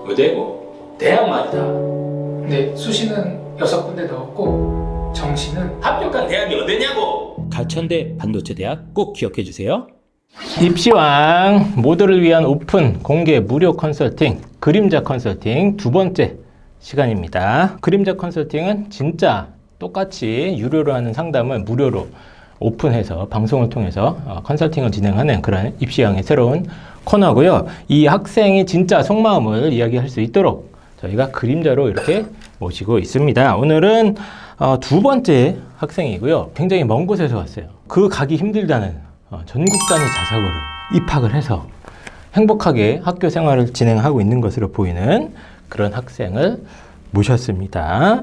어디고? 대학 말이다. 네, 수시는 6군데 넣었고 정시는 합격한 대학이 어디냐고? 가천대 반도체대학 꼭 기억해 주세요. 입시왕 모두를 위한 오픈 공개 무료 컨설팅 그림자 컨설팅 두 번째 시간입니다. 그림자 컨설팅은 진짜 똑같이 유료로 하는 상담을 무료로 오픈해서 방송을 통해서 컨설팅을 진행하는 그런 입시왕의 새로운 코너고요. 이 학생이 진짜 속마음을 이야기할 수 있도록 저희가 그림자로 이렇게 모시고 있습니다. 오늘은 두 번째 학생이고요. 굉장히 먼 곳에서 왔어요. 그 가기 힘들다는 전국 단위 자사고를 입학을 해서 행복하게 학교 생활을 진행하고 있는 것으로 보이는 그런 학생을 모셨습니다.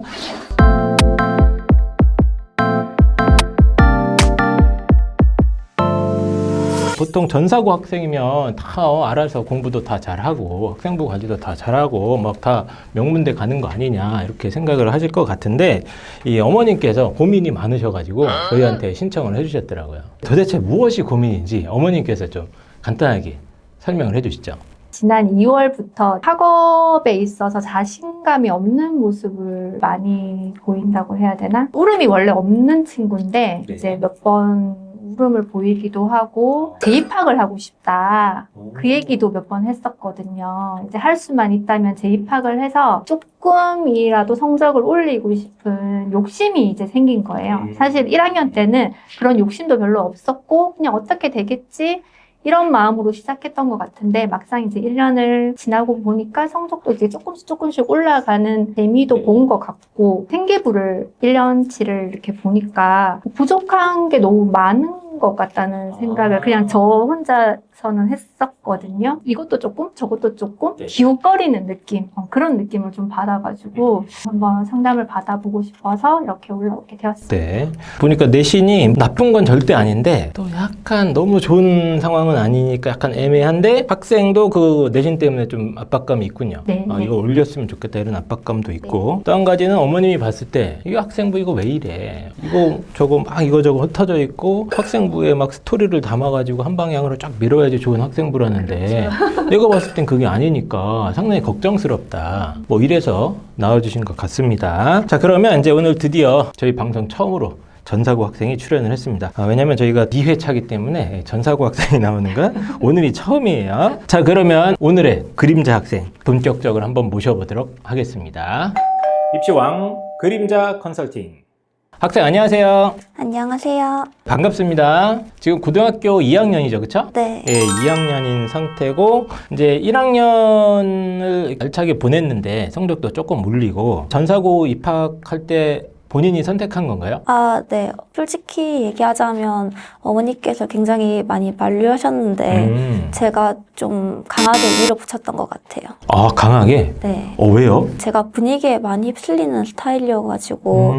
보통 전사고 학생이면 다 알아서 공부도 다 잘하고 학생부 관리도 다 잘하고 막 다 명문대 가는 거 아니냐 이렇게 생각을 하실 것 같은데 이 어머님께서 고민이 많으셔가지고 저희한테 신청을 해주셨더라고요. 도대체 무엇이 고민인지 어머님께서 좀 간단하게 설명을 해주시죠. 지난 2월부터 학업에 있어서 자신감이 없는 모습을 많이 보인다고 해야 되나? 울음이 원래 없는 친구인데 네. 이제 몇 번 울음을 보이기도 하고 재입학을 하고 싶다. 그 얘기도 몇 번 했었거든요. 이제 할 수만 있다면 재입학을 해서 조금이라도 성적을 올리고 싶은 욕심이 이제 생긴 거예요. 사실 1학년 때는 그런 욕심도 별로 없었고 그냥 어떻게 되겠지? 이런 마음으로 시작했던 것 같은데 막상 이제 1년을 지나고 보니까 성적도 이제 조금씩 올라가는 재미도 본 것 같고 생계부를 1년치를 이렇게 보니까 부족한 게 너무 많은 것 같다는 생각을 그냥 저 혼자서는 했었거든요. 이것도 조금 저것도 조금 기웃거리는 느낌 그런 느낌을 좀 받아가지고 한번 상담을 받아보고 싶어서 이렇게 올라오게 되었습니다. 네. 보니까 내신이 나쁜 건 절대 아닌데 또 약간 너무 좋은 상황은 아니니까 약간 애매한데 학생도 그 내신 때문에 좀 압박감이 있군요. 네. 이거 올렸으면 좋겠다 이런 압박감도 있고 또 한 가지는 어머님이 봤을 때 이 학생부 이거 왜 이래 이거 저거 막 이거저거 흩어져 있고 학생부에 막 스토리를 담아가지고 한 방향으로 쫙 밀어야지 좋은 학생부라는데 내가 봤을 땐 그게 아니니까 상당히 걱정스럽다 뭐 이래서 나와주신 것 같습니다. 자, 그러면 이제 오늘 드디어 저희 방송 처음으로 전사고 학생이 출연을 했습니다. 왜냐면 저희가 2회 차기 때문에 전사고 학생이 나오는 건 오늘이 처음이에요. 자, 그러면 오늘의 그림자 학생 본격적으로 한번 모셔보도록 하겠습니다. 입시왕 그림자 컨설팅 학생 안녕하세요. 안녕하세요. 반갑습니다. 지금 고등학교 2학년이죠, 그렇죠? 네. 예, 2학년인 상태고 이제 1학년을 알차게 보냈는데 성적도 조금 물리고 전사고 입학할 때 본인이 선택한 건가요? 네. 솔직히 얘기하자면 어머니께서 굉장히 많이 만류하셨는데 제가 좀 강하게 밀어붙였던 것 같아요. 아, 강하게? 네. 왜요? 제가 분위기에 많이 휩쓸리는 스타일이어가지고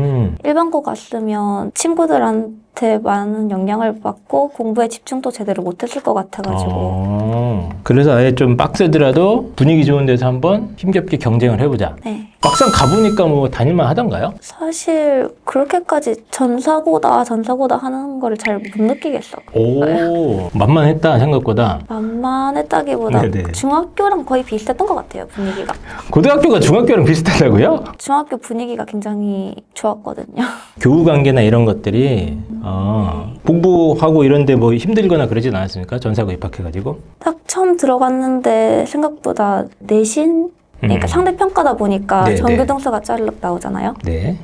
일반고 갔으면 친구들한테 많은 영향을 받고 공부에 집중도 제대로 못했을 것 같아가지고 그래서 아예 좀 빡세더라도 분위기 좋은 데서 한번 힘겹게 경쟁을 해보자. 네. 막상 가보니까 뭐 다닐만 하던가요? 사실 그렇게까지 전사고다 하는 거를 잘 못 느끼겠어요. 오, 만만했다 생각보다. 만만했다기보다 네네. 중학교랑 거의 비슷했던 것 같아요, 분위기가. 고등학교가 중학교랑 비슷하다고요? 중학교 분위기가 굉장히 좋았거든요. 교우 관계나 이런 것들이 공부하고 이런데 뭐 힘들거나 그러진 않았습니까? 전사고 입학해가지고. 딱 처음 들어갔는데 생각보다 내신? 그러니까 상대평가다 보니까 네네. 정규동사가 짜르륵 나오잖아요. 네.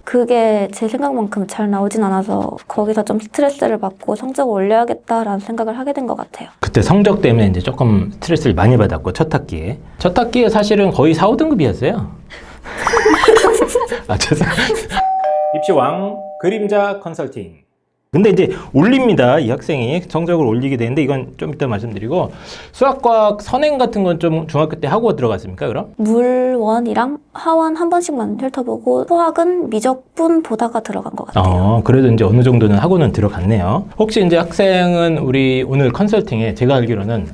그게 제 생각만큼 잘 나오진 않아서 거기서 좀 스트레스를 받고 성적을 올려야겠다라는 생각을 하게 된 것 같아요. 그때 성적 때문에 이제 조금 스트레스를 많이 받았고 첫 학기에 사실은 거의 4, 5등급이었어요. 죄송합니다. 입시왕 그림자 컨설팅. 근데 이제 올립니다. 이 학생이 성적을 올리게 되는데 이건 좀 이따 말씀드리고 수학과학 선행 같은 건 좀 중학교 때 하고 들어갔습니까? 그럼? 물원이랑 하원 한 번씩만 훑어보고 수학은 미적분 보다가 들어간 것 같아요. 그래도 이제 어느 정도는 하고는 들어갔네요. 혹시 이제 학생은 우리 오늘 컨설팅에 제가 알기로는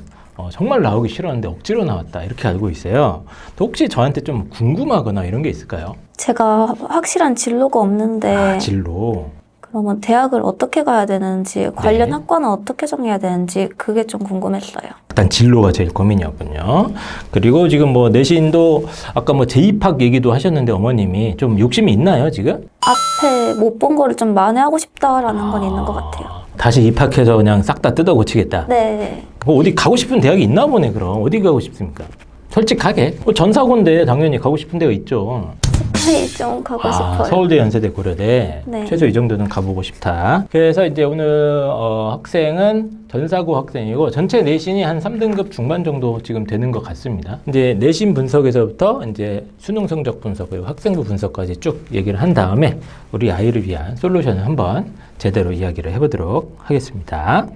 정말 나오기 싫었는데 억지로 나왔다 이렇게 알고 있어요. 또 혹시 저한테 좀 궁금하거나 이런 게 있을까요? 제가 확실한 진로가 없는데 진로. 그러면 대학을 어떻게 가야 되는지, 관련 네. 학과는 어떻게 정해야 되는지 그게 좀 궁금했어요. 일단 진로가 제일 고민이었군요. 그리고 지금 뭐 내신도 아까 뭐 재입학 얘기도 하셨는데 어머님이 좀 욕심이 있나요, 지금? 앞에 못 본 거를 좀 만회하고 싶다라는 건 있는 것 같아요. 다시 입학해서 그냥 싹 다 뜯어 고치겠다. 네. 뭐 어디 가고 싶은 대학이 있나 보네, 그럼. 어디 가고 싶습니까? 솔직하게. 뭐 전사고인데 당연히 가고 싶은 데가 있죠. 스카이 좀 가고 싶어요. 서울대, 연세대, 고려대. 네. 최소 이 정도는 가보고 싶다. 그래서 이제 오늘 학생은 전사고 학생이고 전체 내신이 한 3등급 중반 정도 지금 되는 것 같습니다. 이제 내신 분석에서부터 이제 수능 성적 분석 그리고 학생부 분석까지 쭉 얘기를 한 다음에 우리 아이를 위한 솔루션을 한번 제대로 이야기를 해보도록 하겠습니다.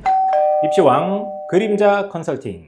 입시왕 그림자 컨설팅.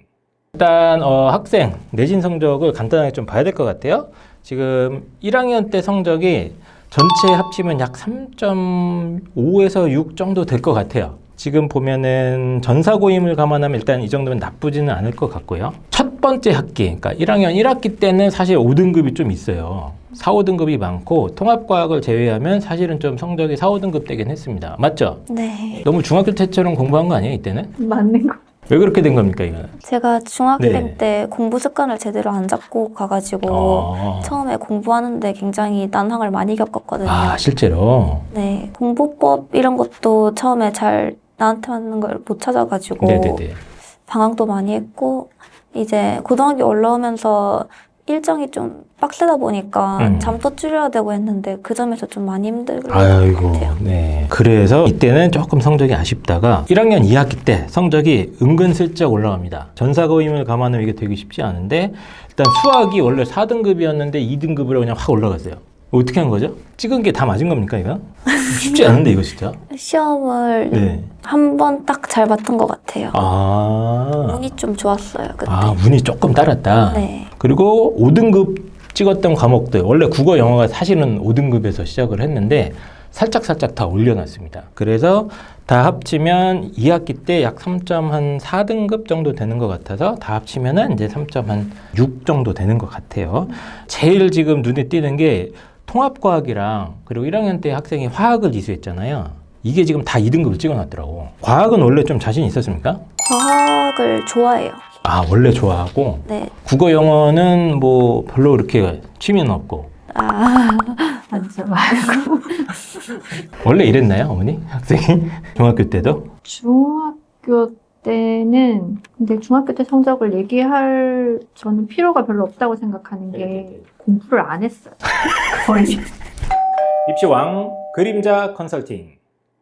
일단 학생 내신 성적을 간단하게 좀 봐야 될 것 같아요. 지금 1학년 때 성적이 전체 합치면 약 3.5에서 6 정도 될 것 같아요. 지금 보면은 전사고임을 감안하면 일단 이 정도면 나쁘지는 않을 것 같고요. 첫 번째 학기, 그러니까 1학년 1학기 때는 사실 5등급이 좀 있어요. 4, 5등급이 많고 통합과학을 제외하면 사실은 좀 성적이 4, 5등급 되긴 했습니다. 맞죠? 네. 너무 중학교 때처럼 공부한 거 아니에요, 이때는? 맞는 거. 왜 그렇게 된 겁니까, 이거는? 제가 중학생 네. 때 공부 습관을 제대로 안 잡고 가가지고 처음에 공부하는데 굉장히 난항을 많이 겪었거든요. 실제로? 네. 공부법 이런 것도 처음에 잘 나한테 맞는 걸 못 찾아가지고 네네네. 방황도 많이 했고 이제 고등학교 올라오면서 일정이 좀 빡세다 보니까 잠도 줄여야 되고 했는데 그 점에서 좀 많이 힘들었던 것 같아요. 네. 그래서 이때는 조금 성적이 아쉽다가 1학년 2학기 때 성적이 은근슬쩍 올라갑니다. 전사고임을 감안하면 이게 되게 쉽지 않은데 일단 수학이 원래 4등급이었는데 2등급으로 그냥 확 올라갔어요. 어떻게 한 거죠? 찍은 게 다 맞은 겁니까, 이거? 쉽지 않은데, 이거 진짜? 시험을 네. 한 번 딱 잘 봤던 것 같아요. 운이 좀 좋았어요, 그때. 운이 조금 따랐다. 네. 그리고 5등급 찍었던 과목들, 원래 국어, 영어가 사실은 5등급에서 시작을 했는데 살짝 다 올려놨습니다. 그래서 다 합치면 2학기 때 약 3.4등급 정도 되는 것 같아서 다 합치면은 이제 3.6 정도 되는 것 같아요. 제일 지금 눈에 띄는 게 통합과학이랑 그리고 1학년 때 학생이 화학을 이수했잖아요. 이게 지금 다 2등급을 찍어놨더라고. 과학은 원래 좀 자신 있었습니까? 과학을 좋아해요. 원래 좋아하고. 네. 국어, 영어는 뭐 별로 그렇게 취미는 없고. 맞죠, 말고. 원래 이랬나요, 어머니? 학생이? 중학교 때도? 중학교 때는, 근데 중학교 때 성적을 얘기할 저는 필요가 별로 없다고 생각하는 게 공부를 안 했어요. 거의. 입시왕 그림자 컨설팅.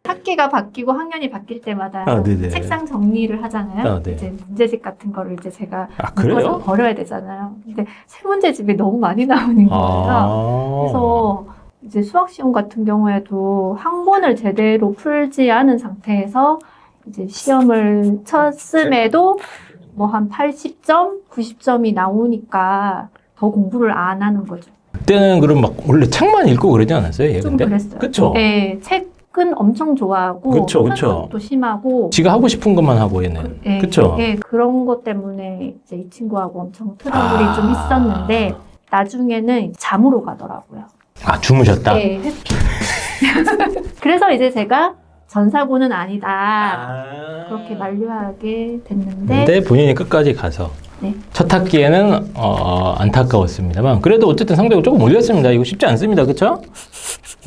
학기가 바뀌고 학년이 바뀔 때마다 네네. 책상 정리를 하잖아요. 네. 이제 문제집 같은 거를 이제 제가 그래요? 묶어서 버려야 되잖아요. 근데 새 문제집이 너무 많이 나오는 거예요. 그래서 이제 수학 시험 같은 경우에도 항본을 제대로 풀지 않은 상태에서 이제 시험을 쳤음에도 뭐 한 80점, 90점이 나오니까 더 공부를 안 하는 거죠. 그때는 그럼 막 원래 책만 읽고 그러지 않았어요? 얘 좀 근데? 그랬어요. 그쵸? 네, 책은 엄청 좋아하고 그쵸. 것도 심하고 지가 하고 싶은 것만 하고 얘는. 네, 그쵸? 네, 그런 것 때문에 이제 이 친구하고 엄청 트러블이 좀 있었는데 나중에는 잠으로 가더라고요. 주무셨다? 네. 그래서 이제 제가 전사고는 아니다. 그렇게 만류하게 됐는데 근데 본인이 끝까지 가서 네. 첫 학기에는 안타까웠습니다만 그래도 어쨌든 성적을 조금 올렸습니다. 이거 쉽지 않습니다. 그렇죠?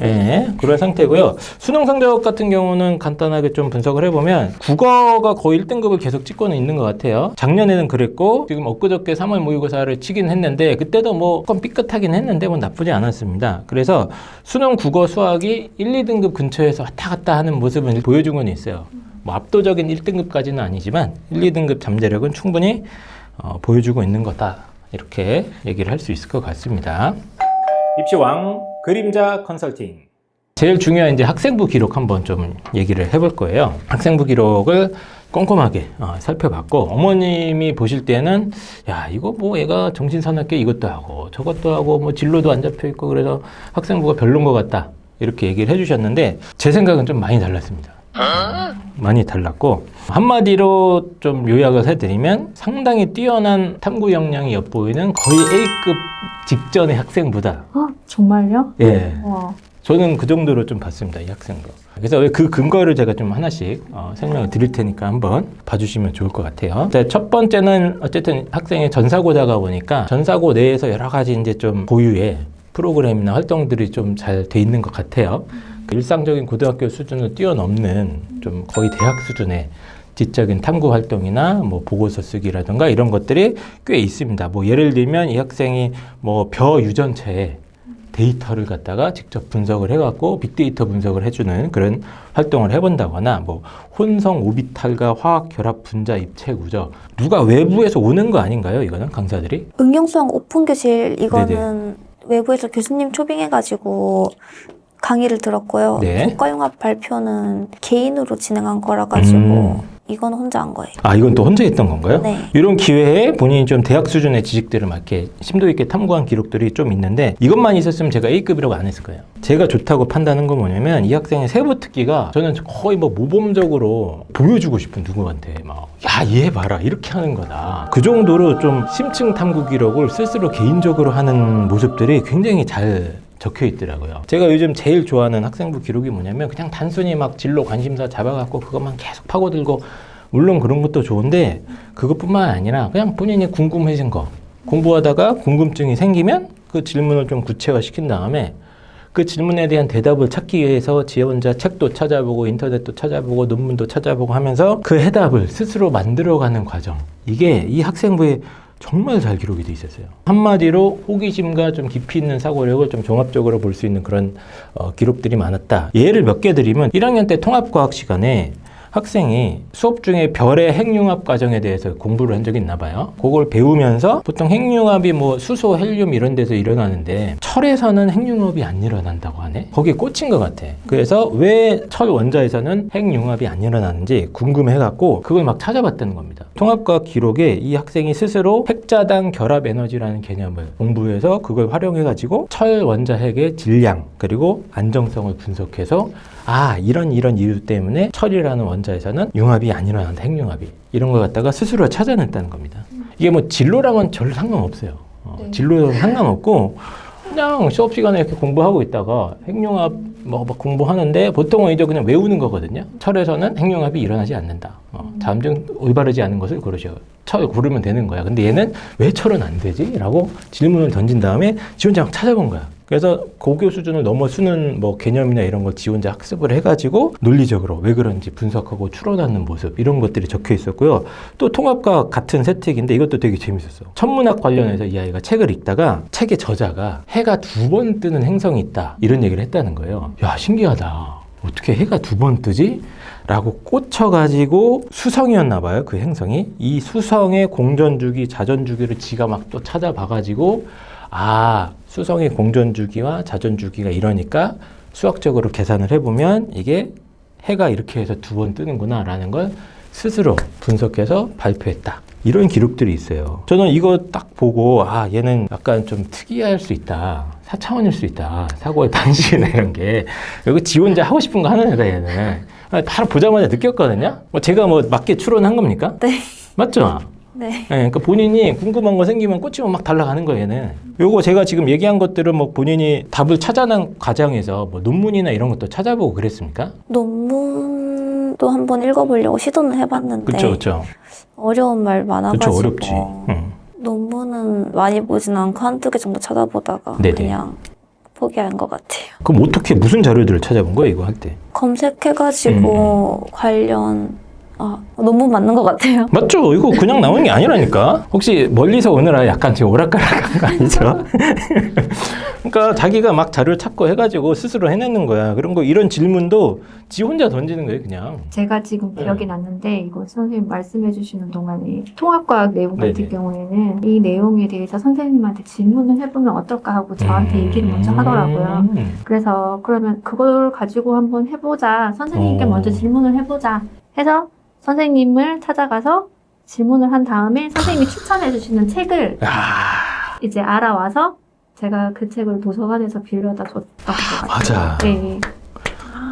예, 그런 상태고요. 수능 성적 같은 경우는 간단하게 좀 분석을 해보면 국어가 거의 1등급을 계속 찍고는 있는 것 같아요. 작년에는 그랬고 지금 엊그저께 3월 모의고사를 치긴 했는데 그때도 뭐 조금 삐끗하긴 했는데 뭐 나쁘지 않았습니다. 그래서 수능 국어 수학이 1, 2등급 근처에서 왔다 갔다 하는 모습을 보여주고는 있어요. 뭐 압도적인 1등급까지는 아니지만 1, 2등급 잠재력은 충분히 보여주고 있는 거다. 이렇게 얘기를 할 수 있을 것 같습니다. 입시왕 그림자 컨설팅. 제일 중요한 이제 학생부 기록 한번 좀 얘기를 해볼 거예요. 학생부 기록을 꼼꼼하게 살펴봤고 어머님이 보실 때는 야 이거 뭐 얘가 정신사납게 이것도 하고 저것도 하고 뭐 진로도 안 잡혀 있고 그래서 학생부가 별론 것 같다 이렇게 얘기를 해주셨는데 제 생각은 좀 많이 달랐습니다. 많이 달랐고 한마디로 좀 요약을 해드리면 상당히 뛰어난 탐구 역량이 엿보이는 거의 A급 직전의 학생부다. 정말요? 예. 와. 저는 그 정도로 좀 봤습니다, 이 학생도. 그래서 왜 그 근거를 제가 좀 하나씩 설명을 드릴 테니까 한번 봐주시면 좋을 것 같아요. 첫 번째는 어쨌든 학생의 전사고자가 보니까 전사고 내에서 여러 가지 이제 좀 고유의 프로그램이나 활동들이 좀 잘 돼 있는 것 같아요. 일상적인 고등학교 수준을 뛰어넘는 좀 거의 대학 수준의 지적인 탐구 활동이나 뭐 보고서 쓰기라든가 이런 것들이 꽤 있습니다. 뭐 예를 들면 이 학생이 뭐 벼 유전체에 데이터를 갖다가 직접 분석을 해갖고 빅데이터 분석을 해주는 그런 활동을 해본다거나 뭐 혼성 오비탈과 화학 결합 분자 입체 구조, 누가 외부에서 오는 거 아닌가요? 이거는 강사들이? 응용수학 오픈 교실 이거는 네네. 외부에서 교수님 초빙해가지고 강의를 들었고요. 네. 교과융합 발표는 개인으로 진행한 거라 가지고 이건 혼자 한 거예요. 아, 이건 또 혼자 했던 건가요? 네. 이런 기회에 본인이 좀 대학 수준의 지식들을 막 이렇게 심도 있게 탐구한 기록들이 좀 있는데 이것만 있었으면 제가 A급이라고 안 했을 거예요. 제가 좋다고 판단한 건 뭐냐면 이 학생의 세부 특기가 저는 거의 뭐 모범적으로 보여주고 싶은 누구한테 막 야, 얘 봐라 이렇게 하는 거다. 그 정도로 좀 심층 탐구 기록을 스스로 개인적으로 하는 모습들이 굉장히 잘 적혀 있더라고요. 제가 요즘 제일 좋아하는 학생부 기록이 뭐냐면 그냥 단순히 막 진로 관심사 잡아갖고 그것만 계속 파고들고 물론 그런 것도 좋은데 그것뿐만 아니라 그냥 본인이 궁금해진 거 공부하다가 궁금증이 생기면 그 질문을 좀 구체화시킨 다음에 그 질문에 대한 대답을 찾기 위해서 지 혼자 책도 찾아보고 인터넷도 찾아보고 논문도 찾아보고 하면서 그 해답을 스스로 만들어가는 과정, 이게 이 학생부에 정말 잘 기록이 돼 있었어요. 한마디로 호기심과 좀 깊이 있는 사고력을 좀 종합적으로 볼 수 있는 그런 기록들이 많았다. 예를 몇 개 드리면 1학년 때 통합과학 시간에 학생이 수업 중에 별의 핵융합 과정에 대해서 공부를 한 적이 있나 봐요. 그걸 배우면서 보통 핵융합이 뭐 수소, 헬륨 이런 데서 일어나는데 철에서는 핵융합이 안 일어난다고 하네. 거기에 꽂힌 것 같아. 그래서 왜 철 원자에서는 핵융합이 안 일어나는지 궁금해갖고 그걸 막 찾아봤다는 겁니다. 통합과학 기록에 이 학생이 스스로 핵자당 결합 에너지라는 개념을 공부해서 그걸 활용해가지고 철 원자 핵의 질량 그리고 안정성을 분석해서 아, 이런 이유 때문에 철이라는 원자에서는 융합이 안 일어난다, 핵융합이. 이런 걸 갖다가 스스로 찾아냈다는 겁니다. 이게 뭐 진로랑은 별 상관없어요. 진로랑 상관없고 그냥 수업 시간에 이렇게 공부하고 있다가 핵융합 뭐 공부하는데 보통은 이제 그냥 외우는 거거든요. 철에서는 핵융합이 일어나지 않는다. 다음 중 올바르지 않은 것을 고르셔. 철 고르면 되는 거야. 근데 얘는 왜 철은 안 되지? 라고 질문을 던진 다음에 지 혼자 막 찾아본 거야. 그래서 고교 수준을 넘어서는 뭐 개념이나 이런 걸 지 혼자 학습을 해가지고 논리적으로 왜 그런지 분석하고 추론하는 모습 이런 것들이 적혀 있었고요. 또 통합과 같은 세특인데 이것도 되게 재밌었어. 천문학 관련해서 이 아이가 책을 읽다가 책의 저자가 해가 2번 뜨는 행성이 있다 이런 얘기를 했다는 거예요. 야, 신기하다. 어떻게 해가 2번 뜨지? 라고 꽂혀가지고 수성이었나 봐요. 그 행성이. 이 수성의 공전주기, 자전주기를 지가 막 또 찾아봐가지고 아, 수성의 공전주기와 자전주기가 이러니까 수학적으로 계산을 해보면 이게 해가 이렇게 해서 2번 뜨는구나 라는 걸 스스로 분석해서 발표했다. 이런 기록들이 있어요. 저는 이거 딱 보고 아, 얘는 약간 좀 특이할 수 있다. 4차원일 수 있다. 사고의 방식이나 이런 게. 이거 지 혼자 하고 싶은 거 하는 애다, 얘는. 바로 보자마자 느꼈거든요. 뭐 제가 뭐 맞게 추론한 겁니까? 네. 맞죠? 네. 네, 그러니까 본인이 궁금한 거 생기면 꽂히면 막 달라가는 거예요, 얘는. 요거 제가 지금 얘기한 것들은 뭐 본인이 답을 찾아낸 과정에서 뭐 논문이나 이런 것도 찾아보고 그랬습니까? 논문도 한번 읽어보려고 시도는 해봤는데 그쵸. 어려운 말 많아가지고 그쵸, 어렵지. 논문은 많이 보진 않고 한두 개 정도 찾아보다가 네네. 그냥 포기한 것 같아요. 그럼 어떻게 무슨 자료들을 찾아본 거예요, 이거 할 때? 검색해가지고 관련 논문 맞는 것 같아요. 맞죠? 이거 그냥 나오는 게 아니라니까. 혹시 멀리서 오느라 약간 지금 오락가락한 거 아니죠? 그러니까 자기가 막 자료를 찾고 해가지고 스스로 해내는 거야. 그런 거 이런 질문도 지 혼자 던지는 거예요, 그냥. 제가 지금 기억이 났는데 이거 선생님 말씀해 주시는 동안에 통합과학 내용 같은 네네. 경우에는 이 내용에 대해서 선생님한테 질문을 해보면 어떨까 하고 저한테 얘기를 먼저 하더라고요. 그래서 그러면 그걸 가지고 한번 해보자. 선생님께 먼저 질문을 해보자 해서 선생님을 찾아가서 질문을 한 다음에 선생님이 추천해 주시는 책을 이제 알아와서 제가 그 책을 도서관에서 빌려다 줬던 것 같아요. 맞아. 네.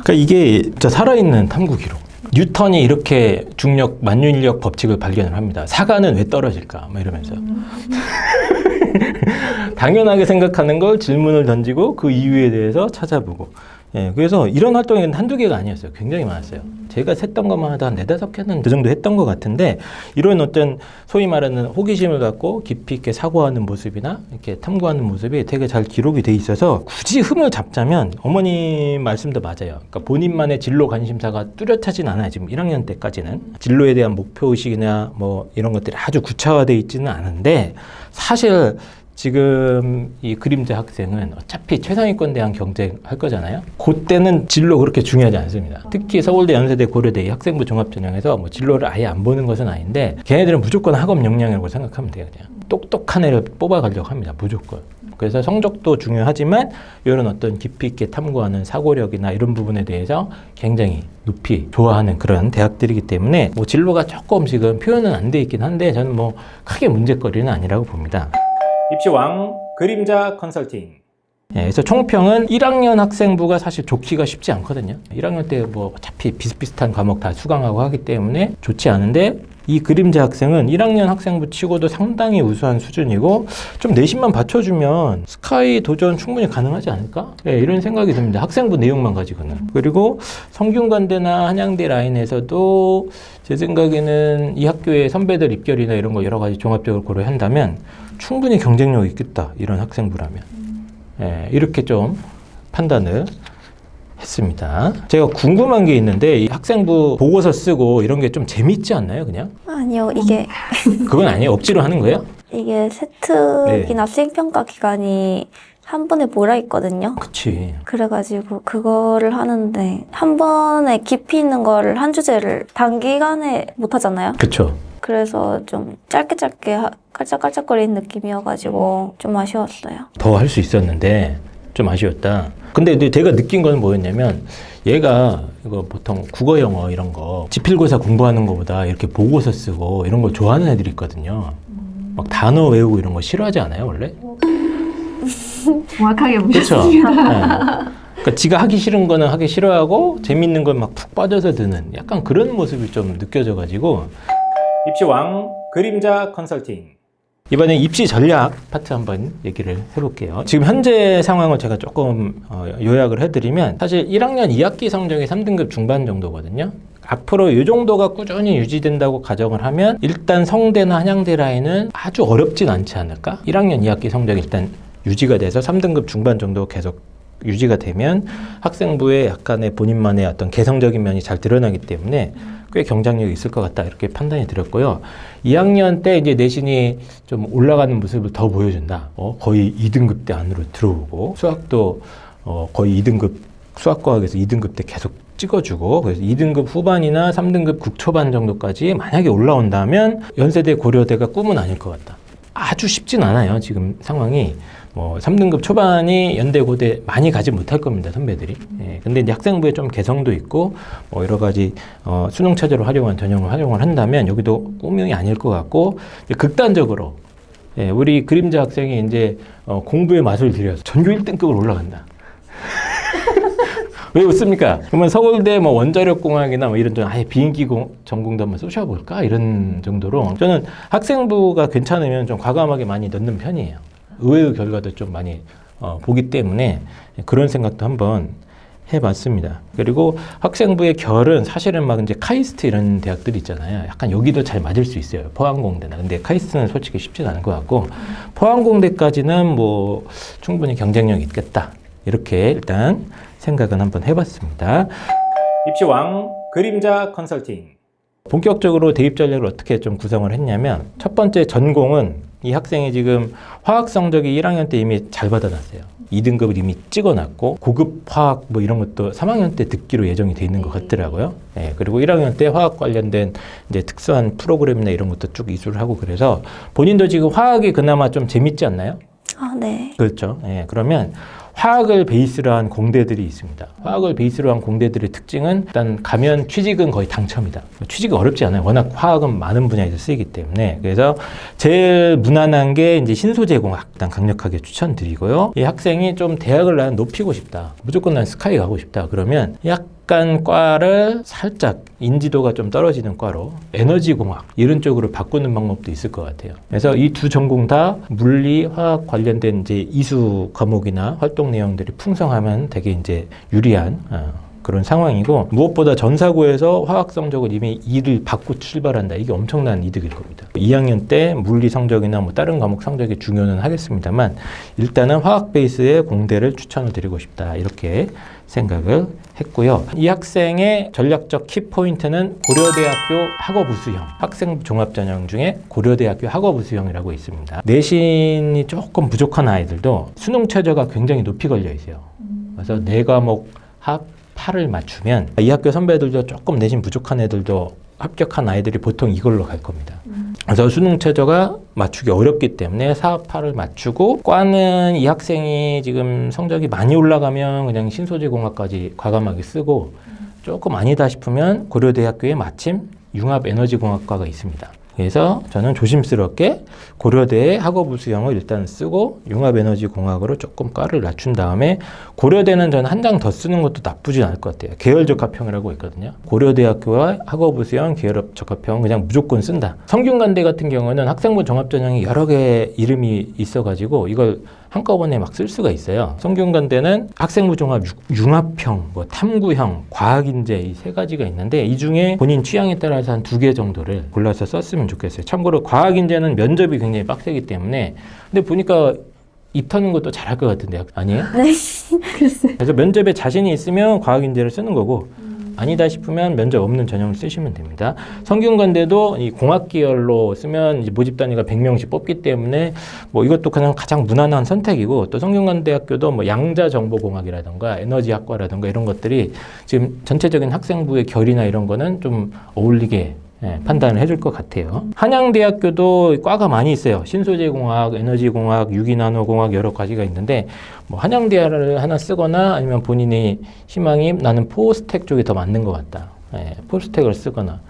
그러니까 이게 진짜 살아있는 탐구 기록. 뉴턴이 이렇게 중력, 만유인력 법칙을 발견을 합니다. 사과는 왜 떨어질까? 막 이러면서. 당연하게 생각하는 걸 질문을 던지고 그 이유에 대해서 찾아보고. 예, 그래서 이런 활동이 한두 개가 아니었어요. 굉장히 많았어요. 제가 셌던 것만 하다 한 4-5개는 그 정도 했던 것 같은데, 이런 어떤 소위 말하는 호기심을 갖고 깊이 있게 사고하는 모습이나 이렇게 탐구하는 모습이 되게 잘 기록이 돼 있어서, 굳이 흠을 잡자면 어머님 말씀도 맞아요. 그러니까 본인만의 진로 관심사가 뚜렷하진 않아요. 지금 1학년 때까지는. 진로에 대한 목표의식이나 뭐 이런 것들이 아주 구체화되어 있지는 않은데, 사실 지금 이 그림자 학생은 어차피 최상위권 대학 경쟁할 거잖아요. 그때는 진로 그렇게 중요하지 않습니다. 특히 서울대, 연세대, 고려대 이 학생부 종합전형에서 뭐 진로를 아예 안 보는 것은 아닌데, 걔네들은 무조건 학업 역량이라고 생각하면 돼요. 그냥 똑똑한 애를 뽑아가려고 합니다. 무조건. 그래서 성적도 중요하지만 이런 어떤 깊이 있게 탐구하는 사고력이나 이런 부분에 대해서 굉장히 높이 좋아하는 그런 대학들이기 때문에, 뭐 진로가 조금씩은 표현은 안 돼 있긴 한데, 저는 뭐 크게 문제거리는 아니라고 봅니다. 입시왕 그림자 컨설팅. 예, 그래서 총평은 1학년 학생부가 사실 좋기가 쉽지 않거든요. 1학년 때 뭐 어차피 비슷비슷한 과목 다 수강하고 하기 때문에 좋지 않은데, 이 그림자 학생은 1학년 학생부 치고도 상당히 우수한 수준이고, 좀 내신만 받쳐주면 스카이 도전 충분히 가능하지 않을까? 예, 이런 생각이 듭니다. 학생부 내용만 가지고는. 그리고 성균관대나 한양대 라인에서도 제 생각에는 이 학교의 선배들 입결이나 이런 거 여러 가지 종합적으로 고려한다면 충분히 경쟁력이 있겠다, 이런 학생부라면. 예, 이렇게 좀 판단을 했습니다. 제가 궁금한 게 있는데, 이 학생부 보고서 쓰고 이런 게 좀 재밌지 않나요, 그냥? 아니요, 이게 그건 아니에요? 억지로 하는 거예요? 이게 세특이나 수행평가 기간이 한 번에 몰아 있거든요. 그치. 그래가지고 그거를 하는데 한 번에 깊이 있는 거를 한 주제를 단기간에 못 하잖아요. 그쵸. 그래서 좀 짧게 깔짝깔짝거리는 느낌이어가지고 좀 아쉬웠어요. 더 할 수 있었는데 좀 아쉬웠다. 근데 제가 느낀 건 뭐였냐면, 얘가 이거 보통 국어, 영어 이런 거 지필고사 공부하는 것보다 이렇게 보고서 쓰고 이런 걸 좋아하는 애들이 있거든요. 막 단어 외우고 이런 거 싫어하지 않아요, 원래? 정확하게 그렇죠. 보셨습니다. 그러니까 지가 하기 싫은 거는 하기 싫어하고 재밌는 건 막 푹 빠져서 드는 약간 그런 모습이 좀 느껴져가지고. 입시왕 그림자 컨설팅. 이번에 입시 전략 파트 한번 얘기를 해볼게요. 지금 현재 상황을 제가 조금 요약을 해드리면, 사실 1학년 2학기 성적이 3등급 중반 정도거든요. 앞으로 이 정도가 꾸준히 유지된다고 가정을 하면 일단 성대나 한양대 라인은 아주 어렵진 않지 않을까? 1학년 2학기 성적이 일단 유지가 돼서 3등급 중반 정도 계속 유지가 되면 학생부에 약간의 본인만의 어떤 개성적인 면이 잘 드러나기 때문에 꽤 경쟁력이 있을 것 같다, 이렇게 판단이 들었고요. 2학년 때 이제 내신이 좀 올라가는 모습을 더 보여준다. 거의 2등급대 안으로 들어오고, 수학도 거의 2등급, 수학과학에서 2등급 때 계속 찍어주고, 그래서 2등급 후반이나 3등급 국초반 정도까지 만약에 올라온다면 연세대, 고려대가 꿈은 아닐 것 같다. 아주 쉽진 않아요, 지금 상황이. 3등급 초반이 연대, 고대 많이 가지 못할 겁니다, 선배들이. 예, 근데 이제 학생부에 좀 개성도 있고, 여러 가지, 수능 체제로 활용한 전형을 활용을 한다면 여기도 꿈이 아닐 것 같고, 극단적으로, 예, 우리 그림자 학생이 이제, 공부의 맛을 들여서 전교 1등급으로 올라간다. 왜 웃습니까? 그러면 서울대 원자력공학이나 이런 좀 아예 비인기 전공도 한번 쏘셔볼까? 이런 정도로 저는 학생부가 괜찮으면 좀 과감하게 많이 넣는 편이에요. 의외의 결과도 좀 많이 보기 때문에 그런 생각도 한번 해봤습니다. 그리고 학생부의 결은 사실은 막 이제 카이스트 이런 대학들이 있잖아요. 약간 여기도 잘 맞을 수 있어요. 포항공대나. 근데 카이스트는 솔직히 쉽진 않은 것 같고, 포항공대까지는 충분히 경쟁력이 있겠다, 이렇게 일단 생각은 한번 해봤습니다. 입시왕 그림자 컨설팅. 본격적으로 대입 전략을 어떻게 좀 구성을 했냐면, 첫 번째 전공은 이 학생이 지금 화학 성적이 1학년 때 이미 잘 받아놨어요. 2등급을 이미 찍어놨고, 고급 화학 이런 것도 3학년 때 듣기로 예정이 돼 있는 것 같더라고요. 예, 그리고 1학년 때 화학 관련된 이제 특수한 프로그램이나 이런 것도 쭉 이수를 하고, 그래서 본인도 지금 화학이 그나마 좀 재밌지 않나요? 아, 네. 그렇죠. 예, 그러면 화학을 베이스로 한 공대들이 있습니다. 화학을 베이스로 한 공대들의 특징은 일단 가면 취직은 거의 당첨이다. 취직이 어렵지 않아요. 워낙 화학은 많은 분야에서 쓰이기 때문에. 그래서 제일 무난한 게 이제 신소재공학, 일단 강력하게 추천드리고요. 이 학생이 좀 대학을 난 높이고 싶다, 무조건 난 스카이 가고 싶다, 그러면 약간 약간 과를 살짝 인지도가 좀 떨어지는 과로 에너지공학 이런 쪽으로 바꾸는 방법도 있을 것 같아요. 그래서 이 두 전공 다 물리, 화학 관련된 이제 이수 과목이나 활동 내용들이 풍성하면 되게 이제 유리한 그런 상황이고, 무엇보다 전사고에서 화학 성적을 이미 2를 받고 출발한다. 이게 엄청난 이득일 겁니다. 2학년 때 물리 성적이나 뭐 다른 과목 성적이 중요는 하겠습니다만 일단은 화학 베이스의 공대를 추천을 드리고 싶다. 이렇게 생각을 했고요. 이 학생의 전략적 키포인트는 고려대학교 학업우수형, 학생부 종합전형 중에 고려대학교 학업우수형이라고 있습니다. 내신이 조금 부족한 아이들도 수능 최저가 굉장히 높이 걸려 있어요. 그래서 4과목 합 8을 맞추면 이 학교 선배들도 조금 내신 부족한 애들도 합격한 아이들이 보통 이걸로 갈 겁니다. 그래서 수능 최저가 맞추기 어렵기 때문에 4, 8을 맞추고, 과는 이 학생이 지금 성적이 많이 올라가면 그냥 신소재공학까지 과감하게 쓰고, 조금 아니다 싶으면 고려대학교에 마침 융합에너지공학과가 있습니다. 그래서 저는 조심스럽게 고려대의 학업우수형을 일단 쓰고 융합에너지공학으로 조금 과를 낮춘 다음에, 고려대는 저는 한 장 더 쓰는 것도 나쁘진 않을 것 같아요. 계열적합형이라고 있거든요. 고려대학교와 학업우수형 계열적합형은 그냥 무조건 쓴다. 성균관대 같은 경우는 학생부 종합전형이 여러 개 이름이 있어가지고 이걸 한꺼번에 막 쓸 수가 있어요. 성균관대는 학생부 종합 융합형, 뭐 탐구형, 과학인재 이 3가지가 있는데 이 중에 본인 취향에 따라서 한 2개 정도를 골라서 썼으면 좋겠어요. 참고로 과학인재는 면접이 굉장히 빡세기 때문에, 근데 보니까 입 터는 것도 잘할 것 같은데 아니에요? 네. 글쎄. 그래서 면접에 자신이 있으면 과학인재를 쓰는 거고, 아니다 싶으면 면접 없는 전형을 쓰시면 됩니다. 성균관대도 이 공학 계열로 쓰면 이제 모집 단위가 100명씩 뽑기 때문에 뭐 이것도 그냥 가장 무난한 선택이고, 또 성균관대학교도 뭐 양자정보공학이라든가 에너지학과라든가 이런 것들이 지금 전체적인 학생부의 결이나 이런 거는 좀 어울리게 판단을 해줄 것 같아요. 한양대학교도 과가 많이 있어요. 신소재공학, 에너지공학, 유기나노공학 여러 가지가 있는데, 뭐 한양대를 하나 쓰거나 아니면 본인이 희망이 나는 포스텍 쪽이 더 맞는 것 같다. 포스텍을 쓰거나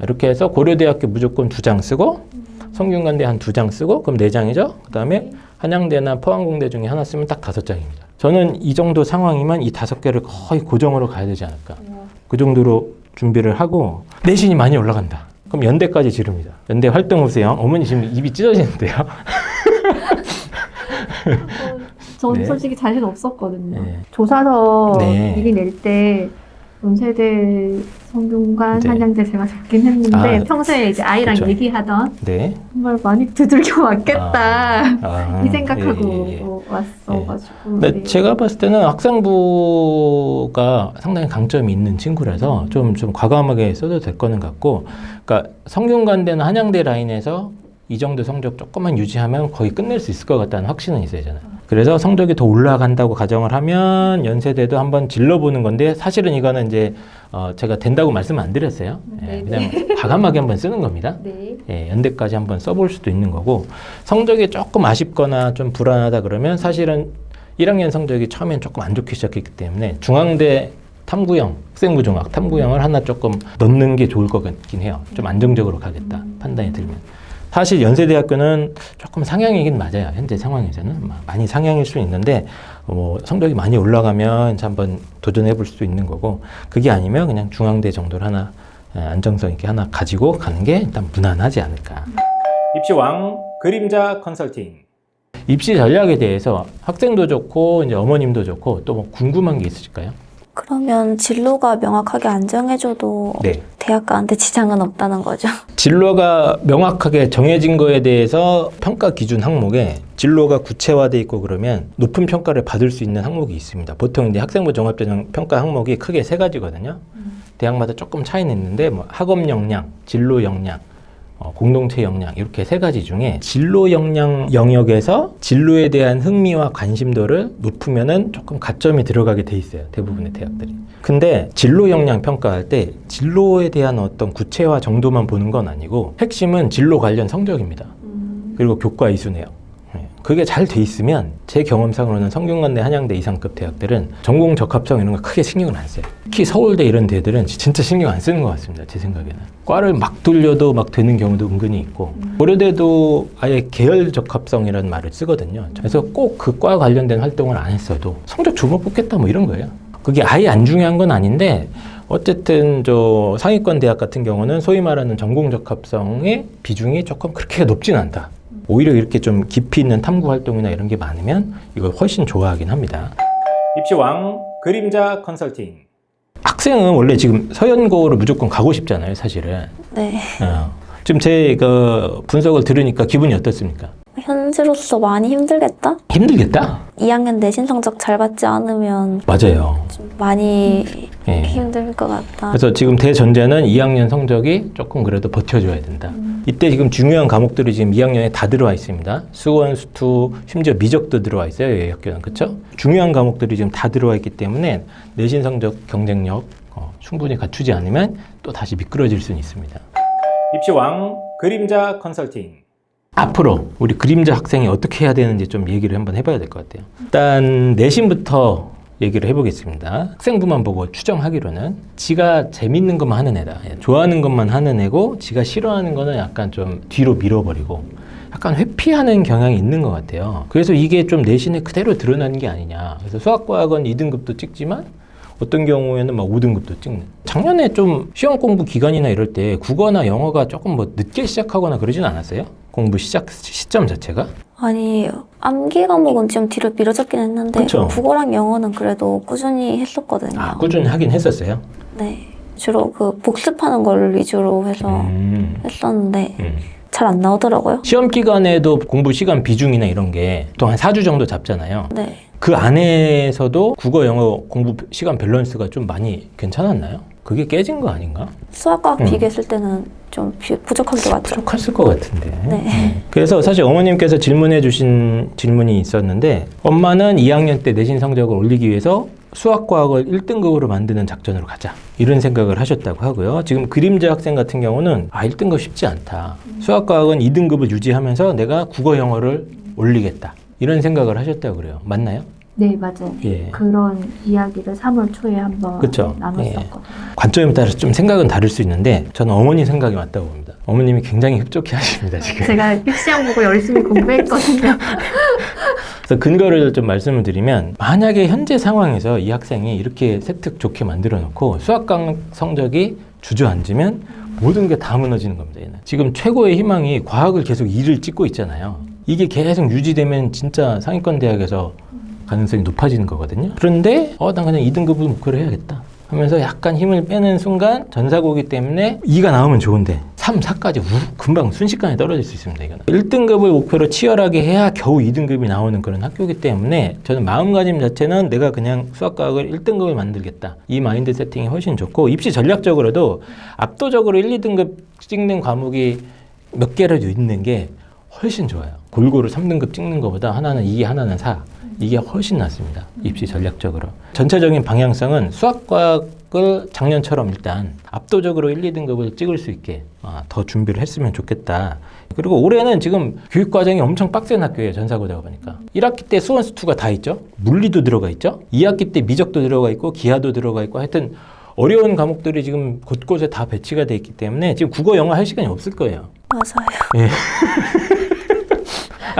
이렇게 해서 고려대학교 무조건 2장 쓰고, 성균관대 한 2장 쓰고, 그럼 4장이죠. 그 다음에 한양대나 포항공대 중에 하나 쓰면 딱 5장입니다. 저는 이 정도 상황이면 이 5개를 거의 고정으로 가야 되지 않을까. 그 정도로 준비를 하고, 내신이 많이 올라간다. 그럼 연대까지 지릅니다. 연대 활동우수형. 어머니 지금 입이 찢어지는데요. 저는 네. 솔직히 자신 없었거든요. 네. 조사서 네. 미리 낼 때 연세대, 성균관, 네. 한양대 제가 적긴 했는데 아, 평소에 이제 아이랑 그쵸. 얘기하던 네. 정말 많이 두들겨 맞겠다 이 이 생각하고 왔어가지고. 근데 네. 제가 봤을 때는 학생부가 상당히 강점이 있는 친구라서 좀 과감하게 써도 될 거는 같고, 그러니까 성균관대나 한양대 라인에서 이 정도 성적 조금만 유지하면 거의 끝낼 수 있을 것 같다는 확신은 있어요, 저는. 그래서 성적이 더 올라간다고 가정을 하면 연세대도 한번 질러보는 건데, 사실은 이거는 이제 제가 된다고 말씀을 안 드렸어요. 그냥 과감하게 한번 쓰는 겁니다. 네. 연대까지 한번 써볼 수도 있는 거고, 성적이 조금 아쉽거나 좀 불안하다 그러면 사실은 1학년 성적이 처음엔 조금 안 좋게 시작했기 때문에 중앙대 탐구형, 학생부 종합 탐구형을 하나 조금 넣는 게 좋을 것 같긴 해요. 좀 안정적으로 가겠다 판단이 들면. 사실 연세대학교는 조금 상향이긴 맞아요. 현재 상황에서는 많이 상향일 수 있는데, 뭐 성적이 많이 올라가면 한번 도전해 볼 수도 있는 거고, 그게 아니면 그냥 중앙대 정도를 하나 안정성 있게 하나 가지고 가는 게 일단 무난하지 않을까. 입시왕 그림자 컨설팅. 입시 전략에 대해서 학생도 좋고 이제 어머님도 좋고 또 뭐 궁금한 게 있으실까요? 그러면 진로가 명확하게 안 정해져도 네. 대학 가는데 지장은 없다는 거죠. 진로가 명확하게 정해진 거에 대해서 평가 기준 항목에 진로가 구체화돼 있고 그러면 높은 평가를 받을 수 있는 항목이 있습니다. 보통 이제 학생부 종합전형 평가 항목이 크게 3가지거든요. 대학마다 조금 차이는 있는데 뭐 학업 역량, 진로 역량, 공동체 역량 이렇게 3가지 중에 진로 역량 영역에서 진로에 대한 흥미와 관심도를 높으면은 조금 가점이 들어가게 돼 있어요. 대부분의 대학들이. 근데 진로 역량 평가할 때 진로에 대한 어떤 구체화 정도만 보는 건 아니고 핵심은 진로 관련 성적입니다. 그리고 교과 이수네요. 그게 잘 돼 있으면 제 경험상으로는 성균관대, 한양대 이상급 대학들은 전공 적합성 이런 거 크게 신경을 안 써요. 특히 서울대 이런 데들은 진짜 신경 안 쓰는 것 같습니다. 제 생각에는. 과를 막 돌려도 막 되는 경우도 은근히 있고, 고려대도 아예 계열 적합성이라는 말을 쓰거든요. 그래서 꼭 그 과 관련된 활동을 안 했어도 성적 좋으면 뽑겠다 뭐 이런 거예요. 그게 아예 안 중요한 건 아닌데 어쨌든 저 상위권 대학 같은 경우는 소위 말하는 전공 적합성의 비중이 조금 그렇게 높진 않다. 오히려 이렇게 좀 깊이 있는 탐구 활동이나 이런 게 많으면 이걸 훨씬 좋아하긴 합니다. 입시왕 그림자 컨설팅. 학생은 원래 지금 서연고를 무조건 가고 싶잖아요, 사실은. 네. 지금 제 그 분석을 들으니까 기분이 어떻습니까? 현재로서 많이 힘들겠다? 힘들겠다? 2학년 내신 성적 잘 받지 않으면 맞아요. 좀 많이 예. 힘들 것 같다. 그래서 지금 대전제는 2학년 성적이 조금 그래도 버텨줘야 된다. 이때 지금 중요한 과목들이 지금 2학년에 다 들어와 있습니다. 수원, 수투, 심지어 미적도 들어와 있어요. 이 학교는. 그렇죠? 중요한 과목들이 지금 다 들어와 있기 때문에 내신 성적 경쟁력 충분히 갖추지 않으면 또 다시 미끄러질 수는 있습니다. 입시왕 그림자 컨설팅. 앞으로 우리 그림자 학생이 어떻게 해야 되는지 좀 얘기를 한번 해봐야 될 것 같아요. 일단 내신부터 얘기를 해보겠습니다. 학생부만 보고 추정하기로는 지가 재밌는 것만 하는 애다. 좋아하는 것만 하는 애고 지가 싫어하는 거는 약간 좀 뒤로 밀어버리고 약간 회피하는 경향이 있는 것 같아요. 그래서 이게 좀 내신에 그대로 드러나는 게 아니냐. 그래서 수학과학은 2등급도 찍지만 어떤 경우에는 막 5등급도 찍는. 작년에 좀 시험 공부 기간이나 이럴 때 국어나 영어가 조금 뭐 늦게 시작하거나 그러진 않았어요? 공부 시작 시점 자체가? 아니, 암기 과목은 좀 뒤로 미뤄졌긴 했는데 그쵸? 국어랑 영어는 그래도 꾸준히 했었거든요. 아, 꾸준히 하긴 했었어요? 네. 주로 그 복습하는 걸 위주로 해서 했었는데 잘 안 나오더라고요. 시험 기간에도 공부 시간 비중이나 이런 게 보통 한 4주 정도 잡잖아요. 네. 그 안에서도 국어, 영어 공부 시간 밸런스가 좀 많이 괜찮았나요? 그게 깨진 거 아닌가? 수학과학 비교했을 때는 좀 부족한 것 같아요. 부족했을 것 같은데. 네. 그래서 사실 어머님께서 질문해 주신 질문이 있었는데 엄마는 2학년 때 내신 성적을 올리기 위해서 수학과학을 1등급으로 만드는 작전으로 가자 이런 생각을 하셨다고 하고요. 지금 그림자 학생 같은 경우는 1등급 쉽지 않다. 수학과학은 2등급을 유지하면서 내가 국어, 영어를 올리겠다 이런 생각을 하셨다고 그래요. 맞나요? 네, 맞아요. 예. 그런 이야기를 3월 초에 한번 그쵸? 나눴었거든요. 관점에 따라서 좀 생각은 다를 수 있는데 저는 어머니 생각이 맞다고 봅니다. 어머님이 굉장히 흡족해 하십니다, 지금. 제가 입시형 보고 열심히 공부했거든요. 그래서 근거를 좀 말씀을 드리면 만약에 현재 상황에서 이 학생이 이렇게 세특 좋게 만들어 놓고 수학과학 성적이 주저앉으면 모든 게 다 무너지는 겁니다. 얘는. 지금 최고의 희망이 과학을 계속 2를 찍고 있잖아요. 이게 계속 유지되면 진짜 상위권 대학에서 가능성이 높아지는 거거든요. 그런데 난 그냥 2등급을 목표로 해야겠다 하면서 약간 힘을 빼는 순간 전사고기 때문에 2가 나오면 좋은데 3, 4까지 금방 순식간에 떨어질 수 있습니다. 이거는 1등급을 목표로 치열하게 해야 겨우 2등급이 나오는 그런 학교이기 때문에 저는 마음가짐 자체는 내가 그냥 수학과학을 1등급을 만들겠다. 이 마인드 세팅이 훨씬 좋고 입시 전략적으로도 압도적으로 1, 2등급 찍는 과목이 몇 개라도 있는 게 훨씬 좋아요. 골고루 3등급 찍는 것보다 하나는 2, 하나는 4. 이게 훨씬 낫습니다. 입시 전략적으로. 전체적인 방향성은 수학과학을 작년처럼 일단 압도적으로 1, 2등급을 찍을 수 있게 더 준비를 했으면 좋겠다. 그리고 올해는 지금 교육과정이 엄청 빡센 학교예요. 전사고대가 보니까. 1학기 때 수원 수투가 다 있죠. 물리도 들어가 있죠. 2학기 때 미적도 들어가 있고 기하도 들어가 있고 하여튼 어려운 과목들이 지금 곳곳에 다 배치가 돼 있기 때문에 지금 국어, 영어 할 시간이 없을 거예요. 맞아요. 예.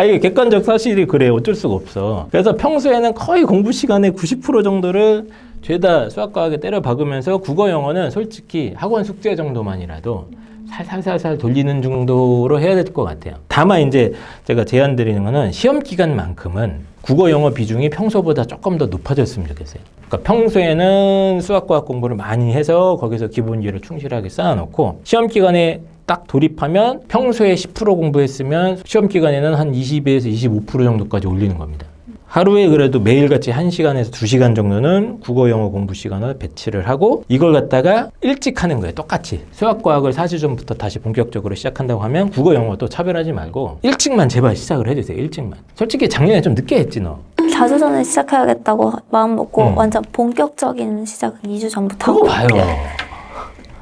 이게 객관적 사실이 그래. 어쩔 수가 없어. 그래서 평소에는 거의 공부 시간의 90% 정도를 죄다 수학과학에 때려 박으면서 국어, 영어는 솔직히 학원 숙제 정도만이라도 살살살살 돌리는 정도로 해야 될 것 같아요. 다만 이제 제가 제안 드리는 거는 시험 기간만큼은 국어, 영어 비중이 평소보다 조금 더 높아졌으면 좋겠어요. 그러니까 평소에는 수학과학 공부를 많이 해서 거기서 기본기를 충실하게 쌓아놓고 시험 기간에 딱 돌입하면 평소에 10% 공부했으면 시험 기간에는 한 20에서 25% 정도까지 올리는 겁니다. 하루에 그래도 매일같이 1시간에서 2시간 정도는 국어, 영어 공부 시간을 배치를 하고 이걸 갖다가 일찍 하는 거예요. 똑같이. 수학과학을 4주 전부터 다시 본격적으로 시작한다고 하면 국어, 영어도 차별하지 말고 일찍만 제발 시작을 해주세요. 일찍만. 솔직히 작년에 좀 늦게 했지 너. 4주 전에 시작해야겠다고 마음 먹고 완전 본격적인 시작은 2주 전부터 그거 하고 봐요.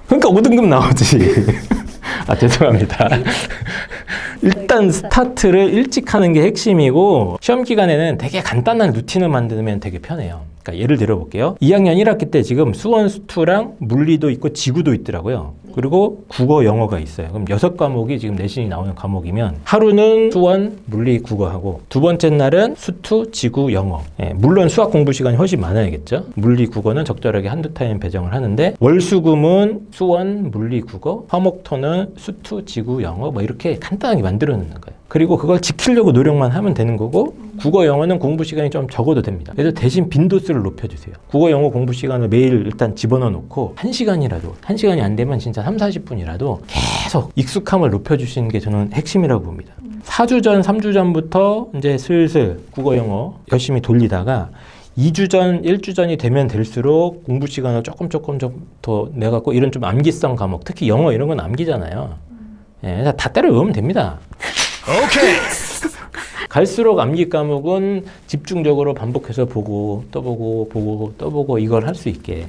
그러니까 5등급 나오지. 죄송합니다. 일단 스타트를 일찍 하는 게 핵심이고 시험 기간에는 되게 간단한 루틴을 만들면 되게 편해요. 그러니까 예를 들어 볼게요. 2학년 1학기 때 지금 수원 수투랑 물리도 있고 지구도 있더라고요. 그리고 국어, 영어가 있어요. 그럼 6과목이 지금 내신이 나오는 과목이면 하루는 수원, 물리, 국어하고 두 번째 날은 수투, 지구, 영어. 예, 물론 수학 공부 시간이 훨씬 많아야겠죠. 물리, 국어는 적절하게 한두 타임 배정을 하는데 월수금은 수원, 물리, 국어, 화목토는 수투, 지구, 영어 뭐 이렇게 간단하게 만들어 놓는 거예요. 그리고 그걸 지키려고 노력만 하면 되는 거고 국어, 영어는 공부 시간이 좀 적어도 됩니다. 그래서 대신 빈도수를 높여주세요. 국어, 영어 공부 시간을 매일 일단 집어넣어 놓고 1시간이라도 1시간이 안 되면 진짜 30-40분이라도 계속 익숙함을 높여주시는 게 저는 핵심이라고 봅니다. 4주 전, 3주 전부터 이제 슬슬 국어, 영어 열심히 돌리다가 2주 전, 1주 전이 되면 될수록 공부 시간을 조금 좀 더 내갖고 이런 좀 암기성 과목, 특히 영어 이런 건 암기잖아요. 예, 다 때려 외우면 됩니다. 오케이. 갈수록 암기 과목은 집중적으로 반복해서 보고 또 보고 이걸 할 수 있게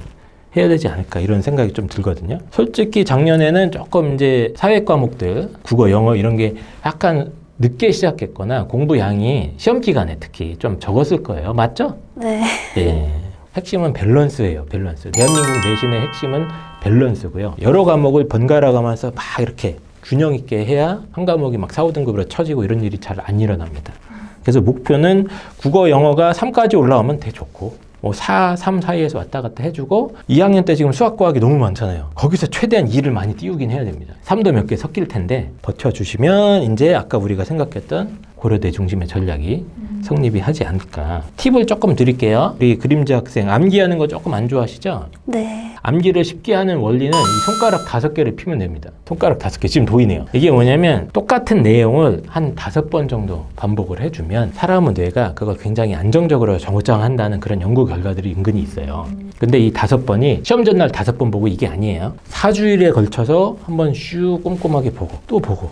해야 되지 않을까 이런 생각이 좀 들거든요. 솔직히 작년에는 조금 이제 사회 과목들, 국어, 영어 이런 게 약간 늦게 시작했거나 공부 양이 시험 기간에 특히 좀 적었을 거예요. 맞죠? 네. 예. 핵심은 밸런스예요. 밸런스. 대한민국 내신의 핵심은 밸런스고요. 여러 과목을 번갈아 가면서 막 이렇게 균형 있게 해야 한 과목이 막 4, 5등급으로 처지고 이런 일이 잘 안 일어납니다. 그래서 목표는 국어, 영어가 3까지 올라오면 되게 좋고 뭐 4, 3 사이에서 왔다 갔다 해주고 2학년 때 지금 수학과학이 너무 많잖아요. 거기서 최대한 2를 많이 띄우긴 해야 됩니다. 3도 몇 개 섞일 텐데 버텨주시면 이제 아까 우리가 생각했던 고려대 중심의 전략이 성립이 하지 않을까. 팁을 조금 드릴게요. 우리 그림자 학생 암기하는 거 조금 안 좋아하시죠? 네. 암기를 쉽게 하는 원리는 이 손가락 5개를 피면 됩니다. 손가락 5개 지금 보이네요. 이게 뭐냐면 똑같은 내용을 한 5번 정도 반복을 해주면 사람의 뇌가 그걸 굉장히 안정적으로 정장한다는 그런 연구 결과들이 은근히 있어요. 근데 이 5번이 시험 전날 5번 보고 이게 아니에요. 4주일에 걸쳐서 한번 슉 꼼꼼하게 보고 또 보고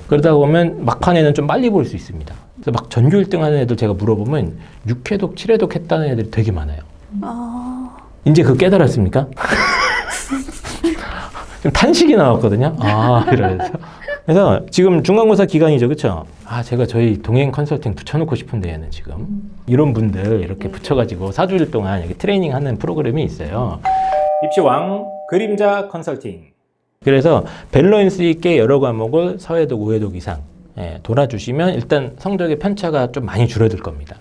그러다 보면 막판에는 좀 빨리 볼 수 있습니다. 그래서 막 전교 1등 하는 애들 제가 물어보면 6회독, 7회독 했다는 애들이 되게 많아요. 이제 그거 깨달았습니까? 지금 탄식이 나왔거든요. 이러면서. 그래서 지금 중간고사 기간이죠, 그렇죠? 제가 저희 동행 컨설팅 붙여놓고 싶은데 얘는 지금 이런 분들 이렇게 붙여가지고 4주일 동안 여기 트레이닝하는 프로그램이 있어요. 입시왕 그림자 컨설팅. 그래서 밸런스 있게 여러 과목을 서회독, 우회독 이상 돌아주시면 일단 성적의 편차가 좀 많이 줄어들 겁니다.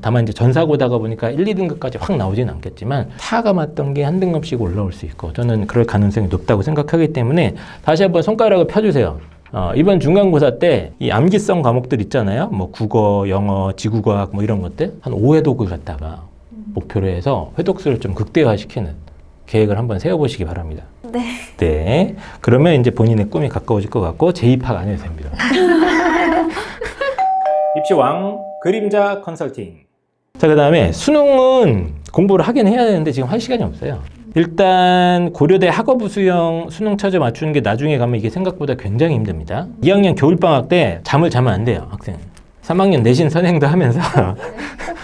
다만 이제 전사고다가 보니까 1, 2등급까지 확 나오진 않겠지만 타가 맞던 게 한 등급씩 올라올 수 있고 저는 그럴 가능성이 높다고 생각하기 때문에 다시 한번 손가락을 펴주세요. 이번 중간고사 때 이 암기성 과목들 있잖아요. 뭐 국어, 영어, 지구과학 뭐 이런 것들 한 5회독을 갖다가 목표로 해서 회독수를 좀 극대화시키는 계획을 한번 세워보시기 바랍니다. 네. 그러면 이제 본인의 꿈이 가까워질 것 같고 재입학 안 해도 됩니다. 입시왕 그림자 컨설팅. 자, 그 다음에 수능은 공부를 하긴 해야 되는데 지금 할 시간이 없어요. 일단 고려대 학업부 수형 수능 처제 맞추는 게 나중에 가면 이게 생각보다 굉장히 힘듭니다. 2학년 겨울방학 때 잠을 자면 안 돼요, 학생. 3학년 내신 선행도 하면서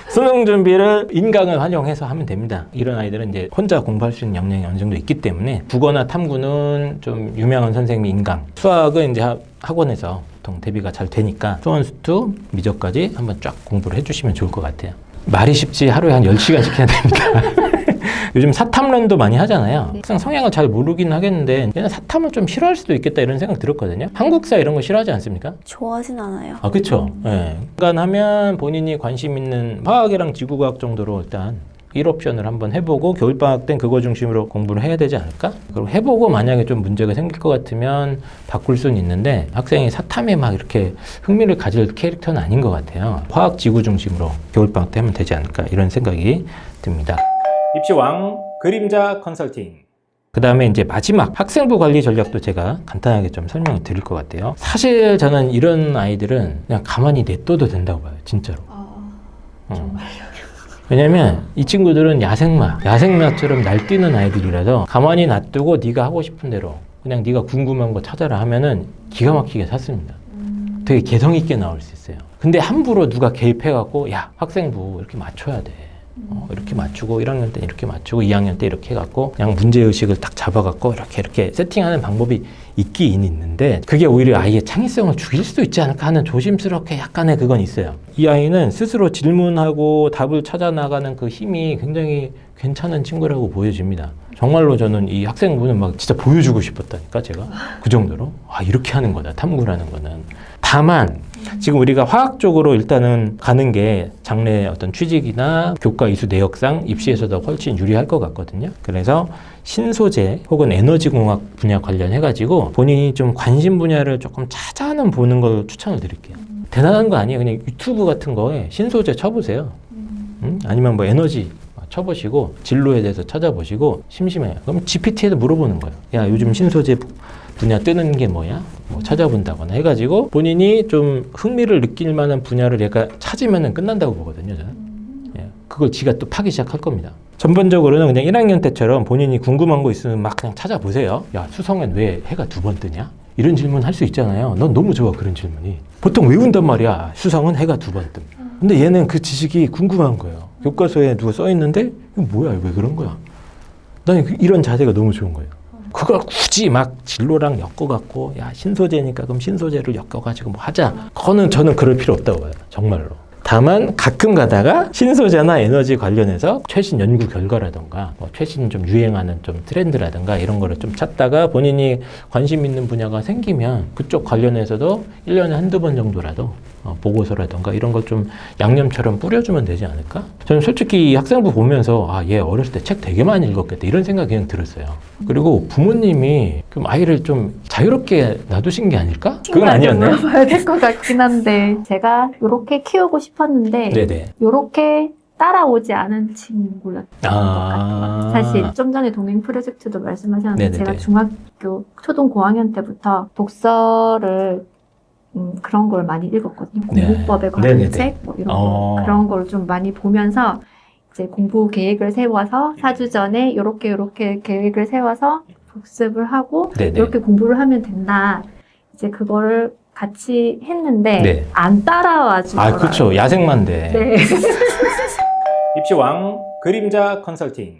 수능 준비를 인강을 활용해서 하면 됩니다. 이런 아이들은 이제 혼자 공부할 수 있는 역량이 어느 정도 있기 때문에 국어나 탐구는 좀 유명한 선생님이 인강, 수학은 이제 학원에서 보통 대비가 잘 되니까 수원, 수투, 미적까지 한번 쫙 공부를 해주시면 좋을 것 같아요. 말이 쉽지 하루에 한 10시간씩 해야 됩니다. 요즘 사탐론도 많이 하잖아요. 항상 성향을 잘 모르긴 하겠는데 얘는 사탐을 좀 싫어할 수도 있겠다 이런 생각 들었거든요. 한국사 이런 거 싫어하지 않습니까? 좋아하진 않아요. 그렇죠. 인간하면 본인이 관심 있는 화학이랑 지구과학 정도로 일단 1옵션을 한번 해보고 겨울방학 땐 그거 중심으로 공부를 해야 되지 않을까? 그리고 해보고 만약에 좀 문제가 생길 것 같으면 바꿀 수는 있는데 학생이 사탐에 막 이렇게 흥미를 가질 캐릭터는 아닌 것 같아요. 화학 지구 중심으로 겨울방학 때 하면 되지 않을까 이런 생각이 듭니다. 입시왕 그림자 컨설팅. 그 다음에 이제 마지막 학생부 관리 전략도 제가 간단하게 좀 설명을 드릴 것 같아요. 사실 저는 이런 아이들은 그냥 가만히 냅둬도 된다고 봐요. 진짜로. 왜냐면 이 친구들은 야생마처럼 날뛰는 아이들이라서 가만히 놔두고 네가 하고 싶은 대로 그냥 네가 궁금한 거 찾아라 하면은 기가 막히게 샀습니다. 되게 개성 있게 나올 수 있어요. 근데 함부로 누가 개입해갖고 야 학생부 이렇게 맞춰야 돼. 이렇게 맞추고 1학년 때 이렇게 맞추고 2학년 때 이렇게 해갖고 그냥 문제의식을 딱 잡아갖고 이렇게 세팅하는 방법이 있긴 있는데 그게 오히려 아이의 창의성을 죽일 수도 있지 않을까 하는 조심스럽게 약간의 그건 있어요. 이 아이는 스스로 질문하고 답을 찾아 나가는 그 힘이 굉장히 괜찮은 친구라고 보여집니다. 정말로 저는 이 학생분은 막 진짜 보여주고 싶었다니까 제가 그 정도로 이렇게 하는 거다 탐구라는 거는. 다만 지금 우리가 화학적으로 일단은 가는 게 장래 어떤 취직이나 교과 이수 내역상 입시에서도 훨씬 유리할 것 같거든요. 그래서 신소재 혹은 에너지공학 분야 관련해가지고 본인이 좀 관심 분야를 조금 찾아는 보는 걸 추천을 드릴게요. 대단한 거 아니에요. 그냥 유튜브 같은 거에 신소재 쳐보세요. 아니면 뭐 에너지 쳐보시고 진로에 대해서 찾아보시고 심심해요. 그럼 GPT에도 물어보는 거예요. 야, 요즘 신소재 분야 뜨는 게 뭐야? 뭐 찾아본다거나 해가지고 본인이 좀 흥미를 느낄 만한 분야를 얘가 찾으면 끝난다고 보거든요. 저는. 예, 그걸 지가 또 파기 시작할 겁니다. 전반적으로는 그냥 1학년 때처럼 본인이 궁금한 거 있으면 막 그냥 찾아보세요. 야, 수성엔 왜 해가 2번 뜨냐? 이런 질문 할 수 있잖아요. 넌 너무 좋아, 그런 질문이. 보통 외운단 말이야. 수성은 해가 2번 뜸. 근데 얘는 그 지식이 궁금한 거예요. 교과서에 누가 써있는데 이거 뭐야, 왜 그런 거야? 난 이런 자세가 너무 좋은 거예요. 그걸 굳이 막 진로랑 엮어갖고 야, 신소재니까 그럼 신소재를 엮어가지고 뭐 하자. 그거는 저는 그럴 필요 없다고 봐요. 정말로. 다만 가끔 가다가 신소재나 에너지 관련해서 최신 연구 결과라든가 뭐 최신 좀 유행하는 좀 트렌드라든가 이런 거를 좀 찾다가 본인이 관심 있는 분야가 생기면 그쪽 관련해서도 1년에 한두 번 정도라도 보고서라든가 이런 걸 좀 양념처럼 뿌려주면 되지 않을까? 저는 솔직히 이 학생부 보면서 얘 어렸을 때 책 되게 많이 읽었겠다 이런 생각이 그냥 들었어요. 그리고 부모님이 좀 아이를 좀 자유롭게 놔두신 게 아닐까? 그건 아니었나요? 물어봐야 될 것 같긴 한데 제가 이렇게 키우고 싶었는데 네네. 이렇게 따라오지 않은 친구였던 것 같아요. 사실 좀 전에 동행 프로젝트도 말씀하셨는데 네네네. 제가 중학교 초등 고학년 때부터 독서를 그런 걸 많이 읽었거든요. 네. 공부법에 관한 네네네. 책, 뭐 이런 거, 그런 걸 좀 많이 보면서 이제 공부 계획을 세워서 4주 전에 이렇게 계획을 세워서 복습을 하고 네네. 이렇게 공부를 하면 된다. 이제 그거를 같이 했는데 네. 안 따라와 주더라고요. 그렇죠. 야생만데. 네. 입시왕 그림자 컨설팅.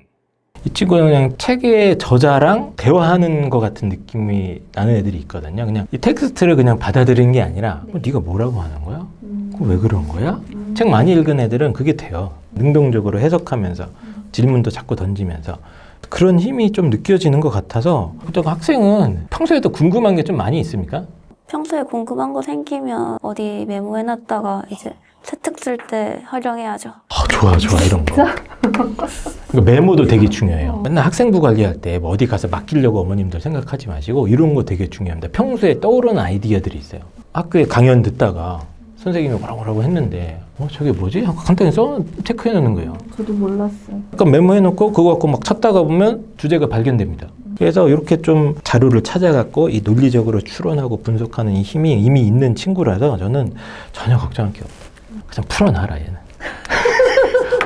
이 친구는 그냥 책의 저자랑 대화하는 것 같은 느낌이 나는 애들이 있거든요. 그냥 이 텍스트를 그냥 받아들이는 게 아니라 네가 뭐라고 하는 거야? 그럼 왜 그런 거야? 책 많이 읽은 애들은 그게 돼요. 능동적으로 해석하면서 질문도 자꾸 던지면서 그런 힘이 좀 느껴지는 것 같아서 보통 학생은 평소에도 궁금한 게 좀 많이 있습니까? 평소에 궁금한 거 생기면 어디 메모해놨다가 이제 세특 쓸 때 활용해야죠. 좋아 이런 거. 그러니까 메모도 되게 중요해요. 맨날 학생부 관리할 때 뭐 어디 가서 맡기려고 어머님들 생각하지 마시고 이런 거 되게 중요합니다. 평소에 떠오르는 아이디어들이 있어요. 학교에 강연 듣다가 선생님이 뭐라고 했는데 저게 뭐지? 하고 간단히 체크해 놓는 거예요. 저도 몰랐어요. 그러니까 메모해 놓고 그거 갖고 막 찾다가 보면 주제가 발견됩니다. 그래서 이렇게 좀 자료를 찾아갖고 이 논리적으로 추론하고 분석하는 이 힘이 이미 있는 친구라서 저는 전혀 걱정할 게 없어요. 그냥 풀어놔라 얘는.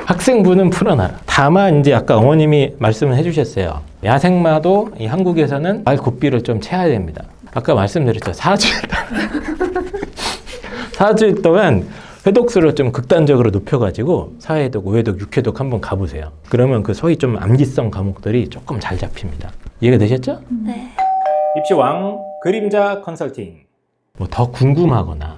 학생부는 풀어놔라. 다만 이제 아까 어머님이 말씀을 해주셨어요. 야생마도 이 한국에서는 말 고삐를 좀 채야 됩니다. 아까 말씀드렸죠. 4주일 동안 회독수를 좀 극단적으로 높여가지고 사회독, 우회독, 육회독 한번 가보세요. 그러면 그 소위 좀 암기성 과목들이 조금 잘 잡힙니다. 이해가 되셨죠? 네. 입시왕 그림자 컨설팅. 뭐 더 궁금하거나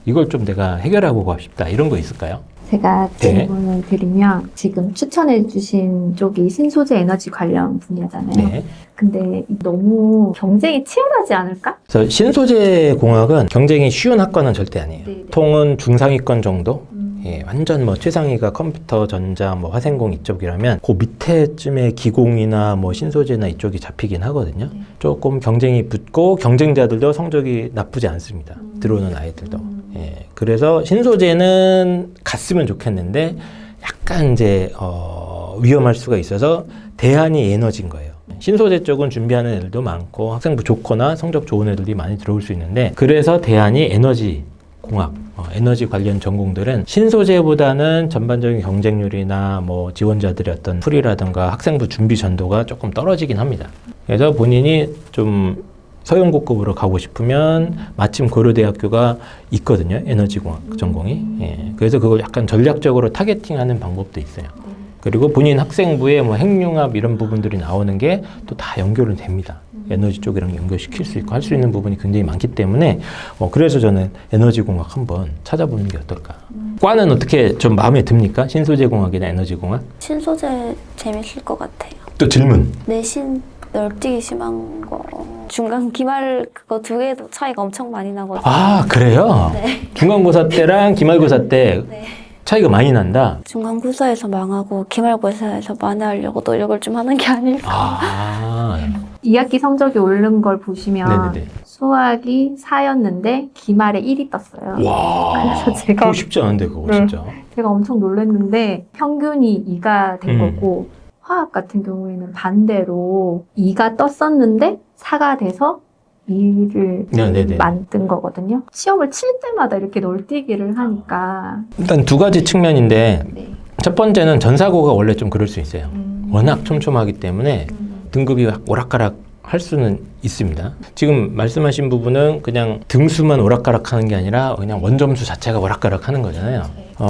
이걸 좀 내가 해결하고 가고 싶다 이런 거 있을까요? 제가 네. 질문을 드리면 지금 추천해 주신 쪽이 신소재 에너지 관련 분야잖아요. 네. 근데 너무 경쟁이 치열하지 않을까? 그래서 신소재 공학은 경쟁이 쉬운 학과는 절대 아니에요. 네네. 통은 중상위권 정도? 예, 완전 뭐 최상위가 컴퓨터, 전자, 뭐 화생공 이쪽이라면 그 밑에쯤에 기공이나 뭐 신소재나 이쪽이 잡히긴 하거든요. 네. 조금 경쟁이 붙고 경쟁자들도 성적이 나쁘지 않습니다. 들어오는 아이들도. 예, 그래서 신소재는 갔으면 좋겠는데 약간 이제 위험할 수가 있어서 대안이 에너지인 거예요. 신소재 쪽은 준비하는 애들도 많고 학생부 좋거나 성적 좋은 애들이 많이 들어올 수 있는데 그래서 대안이 에너지 공학, 에너지 관련 전공들은 신소재보다는 전반적인 경쟁률이나 뭐 지원자들의 어떤 풀이라든가 학생부 준비 전도가 조금 떨어지긴 합니다. 그래서 본인이 좀 서영고급으로 가고 싶으면 마침 고려대학교가 있거든요. 에너지공학 전공이. 예. 그래서 그걸 약간 전략적으로 타겟팅하는 방법도 있어요. 그리고 본인 학생부의 뭐 핵융합 이런 부분들이 나오는 게 또 다 연결은 됩니다. 에너지 쪽이랑 연결시킬 수 있고 할 수 있는 부분이 굉장히 많기 때문에 그래서 저는 에너지공학 한번 찾아보는 게 어떨까. 과는 어떻게 좀 마음에 듭니까? 신소재공학이나 에너지공학? 신소재 재밌을 것 같아요. 또 질문. 내신 널뛰기 심한 거 중간 기말 그거 두 개도 차이가 엄청 많이 나거든요. 아, 그래요? 네. 중간고사 때랑 기말고사 때 네. 차이가 많이 난다? 중간고사에서 망하고 기말고사에서 만회하려고 노력을 좀 하는 게 아닐까. 아, 2학기 성적이 오른 걸 보시면 네네네. 수학이 4였는데 기말에 1이 떴어요. 와, 그래서 제가 그거 쉽지 않은데 그거 네. 진짜. 제가 엄청 놀랐는데 평균이 2가 된 거고 화학 같은 경우에는 반대로 2가 떴었는데 4가 돼서 2를 네네네. 만든 거거든요. 시험을 칠 때마다 이렇게 널뛰기를 하니까 일단 두 가지 측면인데 네. 첫 번째는 전사고가 원래 좀 그럴 수 있어요. 워낙 촘촘하기 때문에 등급이 오락가락 할 수는 있습니다. 지금 말씀하신 부분은 그냥 등수만 오락가락 하는 게 아니라 그냥 원점수 자체가 오락가락 하는 거잖아요.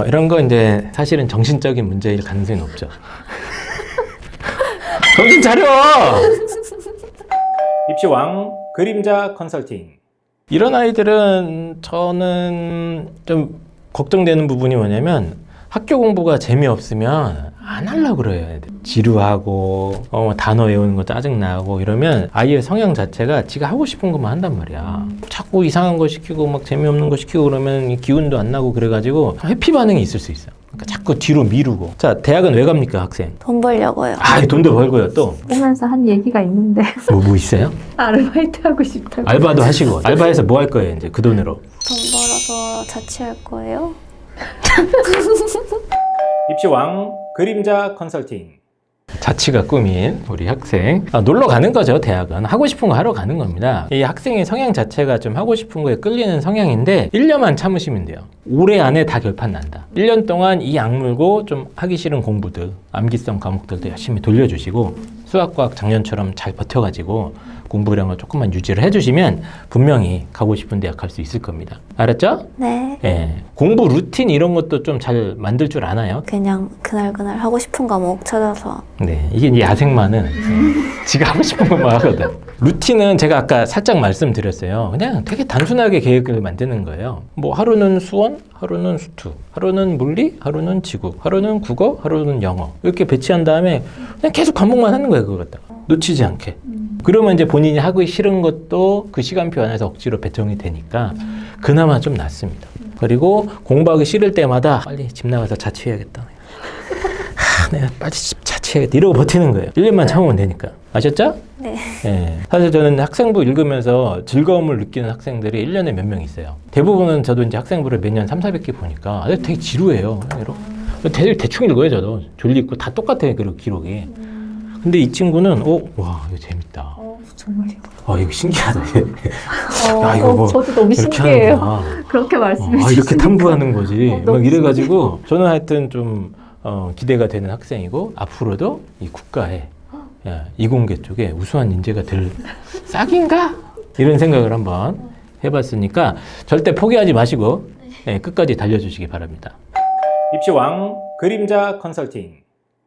이런 거 이제 사실은 정신적인 문제일 가능성이 높죠. 정신 차려! 입시왕 그림자 컨설팅. 이런 아이들은 저는 좀 걱정되는 부분이 뭐냐면 학교 공부가 재미없으면 안 하려고 그래요. 애들. 지루하고 단어 외우는 거 짜증나고 이러면 아이의 성향 자체가 지가 하고 싶은 것만 한단 말이야. 자꾸 이상한 거 시키고 막 재미없는 거 시키고 그러면 기운도 안 나고 그래가지고 회피 반응이 있을 수 있어. 그러니까 자꾸 뒤로 미루고. 자, 대학은 왜 갑니까, 학생? 돈 벌려고요. 아, 돈도 벌고요, 또. 보면서 한 얘기가 있는데 뭐 있어요? 아르바이트 하고 싶다고. 알바도 하시고. 알바해서 뭐 할 거예요, 이제 그 돈으로? 돈 벌어서 자취할 거예요. 입시왕 그림자 컨설팅. 자취가 꿈인 우리 학생. 놀러 가는 거죠, 대학은. 하고 싶은 거 하러 가는 겁니다. 이 학생의 성향 자체가 좀 하고 싶은 거에 끌리는 성향인데 1년만 참으시면 돼요. 올해 안에 다 결판 난다. 1년 동안 이 악물고 좀 하기 싫은 공부들, 암기성 과목들도 열심히 돌려주시고 수학, 과학 작년처럼 잘 버텨가지고 공부량을 조금만 유지를 해주시면 분명히 가고 싶은 대학 갈 수 있을 겁니다. 알았죠? 네. 예. 공부 루틴 이런 것도 좀 잘 만들 줄 아나요? 그냥 그날 하고 싶은 과목 찾아서. 네, 이게 이제 야생마는 지가 하고 싶은 것만 하거든. 루틴은 제가 아까 살짝 말씀드렸어요. 그냥 되게 단순하게 계획을 만드는 거예요. 뭐 하루는 수원, 하루는 수투, 하루는 물리, 하루는 지구, 하루는 국어, 하루는 영어 이렇게 배치한 다음에 그냥 계속 반복만 하는 거예요. 그걸 갖다가 놓치지 않게. 그러면 이제 본인이 하기 싫은 것도 그 시간표 안에서 억지로 배정이 되니까 그나마 좀 낫습니다. 그리고 공부하기 싫을 때마다 빨리 집 나가서 자취해야겠다. 내가 빨리 자취해야겠다. 이러고 버티는 거예요. 1년만 참으면 되니까. 아셨죠? 네. 예. 사실 저는 학생부 읽으면서 즐거움을 느끼는 학생들이 1년에 몇 명 있어요. 대부분은 저도 이제 학생부를 매년 300~400개 보니까 되게 지루해요. 되게 대충 읽어요, 저도. 졸리고 다 똑같아요, 그 기록이. 근데 이 친구는, 와, 이거 재밌다. 정말요. 이거 신기하다. 야, 이거 뭐. 저도 너무 이렇게 신기해요. 하는구나. 그렇게 말씀해 주시니까. 이렇게 탐구하는 거지. 너무 막 이래가지고, 저는 하여튼 좀, 기대가 되는 학생이고, 앞으로도 이 국가에, 이공계 쪽에 우수한 인재가 될 싹인가? 이런 생각을 한번 해봤으니까, 절대 포기하지 마시고, 끝까지 달려주시기 바랍니다. 입시왕 그림자 컨설팅.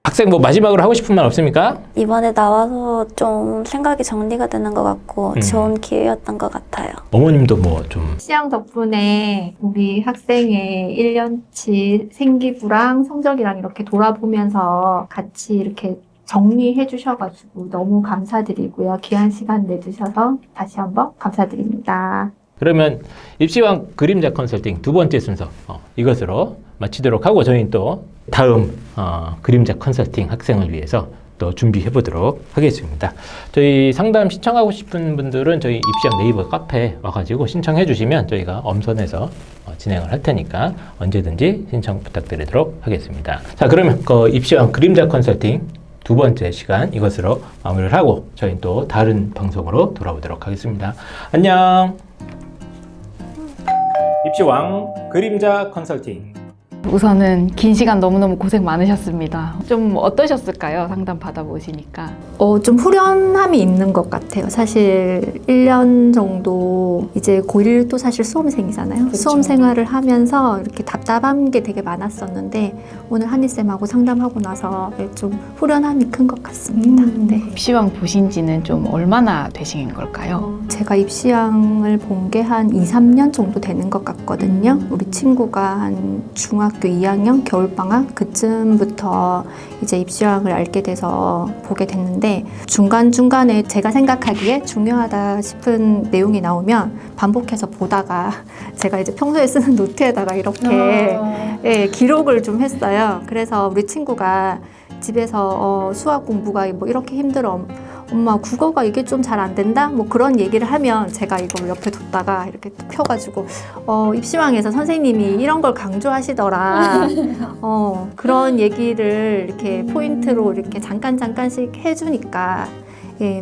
학생 뭐 마지막으로 하고 싶은 말 없습니까? 이번에 나와서 좀 생각이 정리가 되는 것 같고 좋은 기회였던 것 같아요. 어머님도 뭐 좀 시향 덕분에 우리 학생의 1년치 생기부랑 성적이랑 이렇게 돌아보면서 같이 이렇게 정리해 주셔가지고 너무 감사드리고요. 귀한 시간 내주셔서 다시 한번 감사드립니다. 그러면 입시왕 그림자 컨설팅 두 번째 순서 이것으로 마치도록 하고 저희는 또 다음 그림자 컨설팅 학생을 위해서 또 준비해 보도록 하겠습니다. 저희 상담 신청하고 싶은 분들은 저희 입시왕 네이버 카페에 와가지고 신청해 주시면 저희가 엄선해서 진행을 할 테니까 언제든지 신청 부탁드리도록 하겠습니다. 자, 그러면 그 입시왕 그림자 컨설팅 두 번째 시간 이것으로 마무리를 하고 저희는 또 다른 방송으로 돌아오도록 하겠습니다. 안녕. 입시왕 그림자 컨설팅. 우선은 긴 시간 너무너무 고생 많으셨습니다. 좀 어떠셨을까요? 상담 받아보시니까. 좀 후련함이 있는 것 같아요. 사실 1년 정도 이제 고1 또 사실 수험생이잖아요. 그쵸. 수험 생활을 하면서 이렇게 답답한 게 되게 많았었는데 오늘 한희쌤하고 상담하고 나서 좀 후련함이 큰 것 같습니다. 네. 입시왕 보신 지는 좀 얼마나 되신 걸까요? 제가 입시왕을 본 게 한 2, 3년 정도 되는 것 같거든요. 우리 친구가 한 중학교 2학년 겨울방학 그쯤부터 이제 입시왕을 알게 돼서 보게 됐는데 중간중간에 제가 생각하기에 중요하다 싶은 내용이 나오면 반복해서 보다가 제가 이제 평소에 쓰는 노트에다가 이렇게 기록을 좀 했어요. 그래서 우리 친구가 집에서 수학 공부가 뭐 이렇게 힘들어. 엄마 국어가 이게 좀 잘 안 된다? 뭐 그런 얘기를 하면 제가 이걸 옆에 뒀다가 이렇게 또 펴가지고 입시왕에서 선생님이 이런 걸 강조하시더라. 그런 얘기를 이렇게 포인트로 이렇게 잠깐씩 해주니까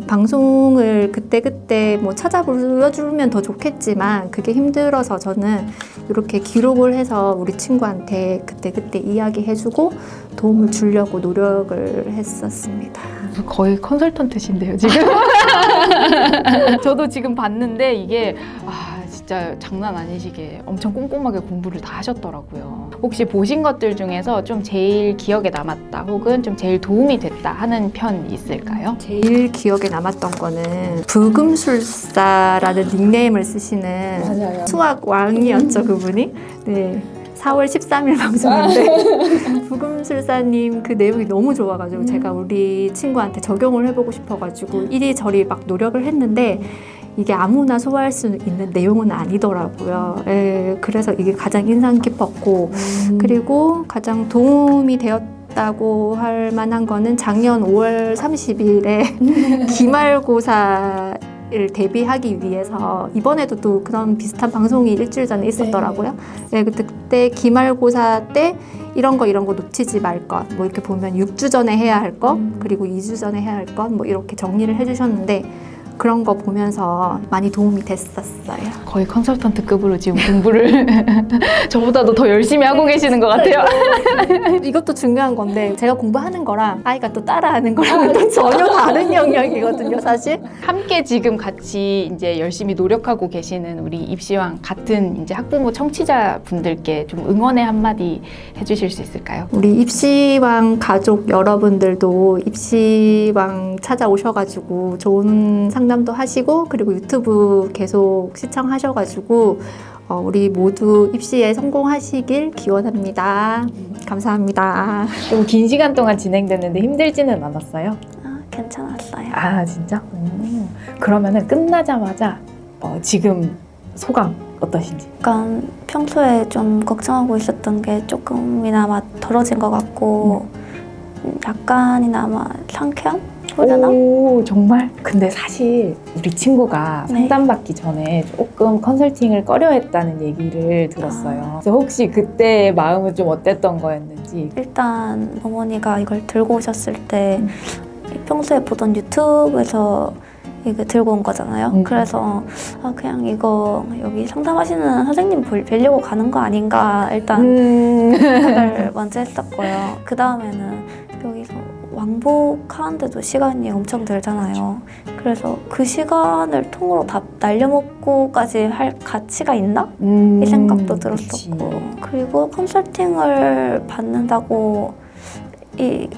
방송을 그때그때 뭐 찾아 보여주면 더 좋겠지만 그게 힘들어서 저는 이렇게 기록을 해서 우리 친구한테 그때그때 이야기해주고 도움을 주려고 노력을 했었습니다. 거의 컨설턴트신데요, 지금? 저도 지금 봤는데 이게 진짜 장난 아니시게 엄청 꼼꼼하게 공부를 다 하셨더라고요. 혹시 보신 것들 중에서 좀 제일 기억에 남았다 혹은 좀 제일 도움이 됐다 하는 편 있을까요? 제일 기억에 남았던 거는 부금술사라는 닉네임을 쓰시는 수학 왕이었죠, 그분이. 네. 4월 13일 방송인데 부금술사님 그 내용이 너무 좋아가지고 제가 우리 친구한테 적용을 해보고 싶어가지고 이리저리 막 노력을 했는데 이게 아무나 소화할 수 있는 내용은 아니더라고요. 그래서 이게 가장 인상 깊었고 그리고 가장 도움이 되었다고 할 만한 거는 작년 5월 30일에 기말고사 를 대비하기 위해서 이번에도 또 그런 비슷한 방송이 일주일 전에 있었더라고요. 네, 그때 기말고사 때 이런 거 놓치지 말 것, 뭐 이렇게 보면 6주 전에 해야 할 것, 그리고 2주 전에 해야 할 것, 뭐 이렇게 정리를 해주셨는데 그런 거 보면서 많이 도움이 됐었어요. 거의 컨설턴트급으로 지금 공부를 저보다도 더 열심히 하고 계시는 것 같아요. 이것도 중요한 건데 제가 공부하는 거랑 아이가 또 따라하는 거랑 또 전혀 다른 영역이거든요, 사실. 함께 지금 같이 이제 열심히 노력하고 계시는 우리 입시왕 같은 이제 학부모 청취자분들께 좀 응원의 한마디 해주실 수 있을까요? 우리 입시왕 가족 여러분들도 입시왕 찾아오셔가지고 좋은 상담도 하시고 그리고 유튜브 계속 시청하셔가지고 우리 모두 입시에 성공하시길 기원합니다. 감사합니다. 좀 긴 시간 동안 진행됐는데 힘들지는 않았어요? 괜찮았어요. 아 진짜? 그러면은 끝나자마자 지금 소감 어떠신지? 약간 평소에 좀 걱정하고 있었던 게 조금이나마 덜어진 것 같고 약간이나마 상쾌함? 후련함? 오 정말? 근데 사실 우리 친구가 네. 상담받기 전에 조금 컨설팅을 꺼려했다는 얘기를 들었어요. 그래서 혹시 그때 마음은 좀 어땠던 거였는지. 일단 어머니가 이걸 들고 오셨을 때 평소에 보던 유튜브에서 이거 들고 온 거잖아요. 그래서 그냥 이거 여기 상담하시는 선생님 뵈려고 가는 거 아닌가 일단 생각을 먼저 했었고요. 그 다음에는 여기서 왕복하는데도 시간이 엄청 들잖아요. 그래서 그 시간을 통으로 다 날려먹고까지 할 가치가 있나? 이 생각도 들었었고 그리고 컨설팅을 받는다고 이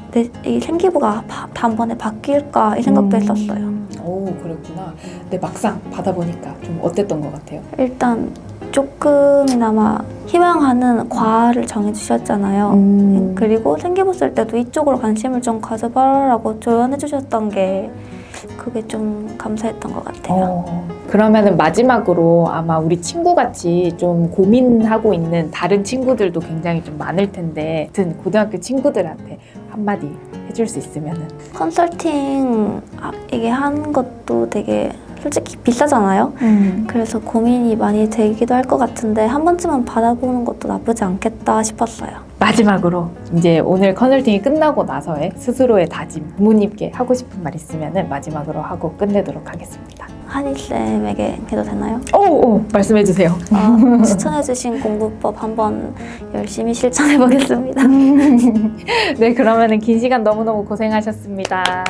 생기부가 단번에 바뀔까 이 생각도 했었어요. 오 그랬구나. 근데 막상 받아보니까 좀 어땠던 것 같아요? 일단 조금이나마 희망하는 과를 정해주셨잖아요. 그리고 생기부 쓸 때도 이쪽으로 관심을 좀 가져봐라고 조언해 주셨던 게 그게 좀 감사했던 것 같아요. 그러면은 마지막으로 아마 우리 친구같이 좀 고민하고 있는 다른 친구들도 굉장히 좀 많을 텐데 같은 고등학교 친구들한테 한마디 해줄 수 있으면은. 컨설팅 이게 하는 것도 되게 솔직히 비싸잖아요. 그래서 고민이 많이 되기도 할 것 같은데 한 번쯤은 받아보는 것도 나쁘지 않겠다 싶었어요. 마지막으로 이제 오늘 컨설팅이 끝나고 나서의 스스로의 다짐, 부모님께 하고 싶은 말 있으면은 마지막으로 하고 끝내도록 하겠습니다. 한이쌤에게 해도 되나요? 오, 말씀해 주세요. 추천해주신 공부법 한번 열심히 실천해 보겠습니다. 네, 그러면은 긴 시간 너무너무 고생하셨습니다.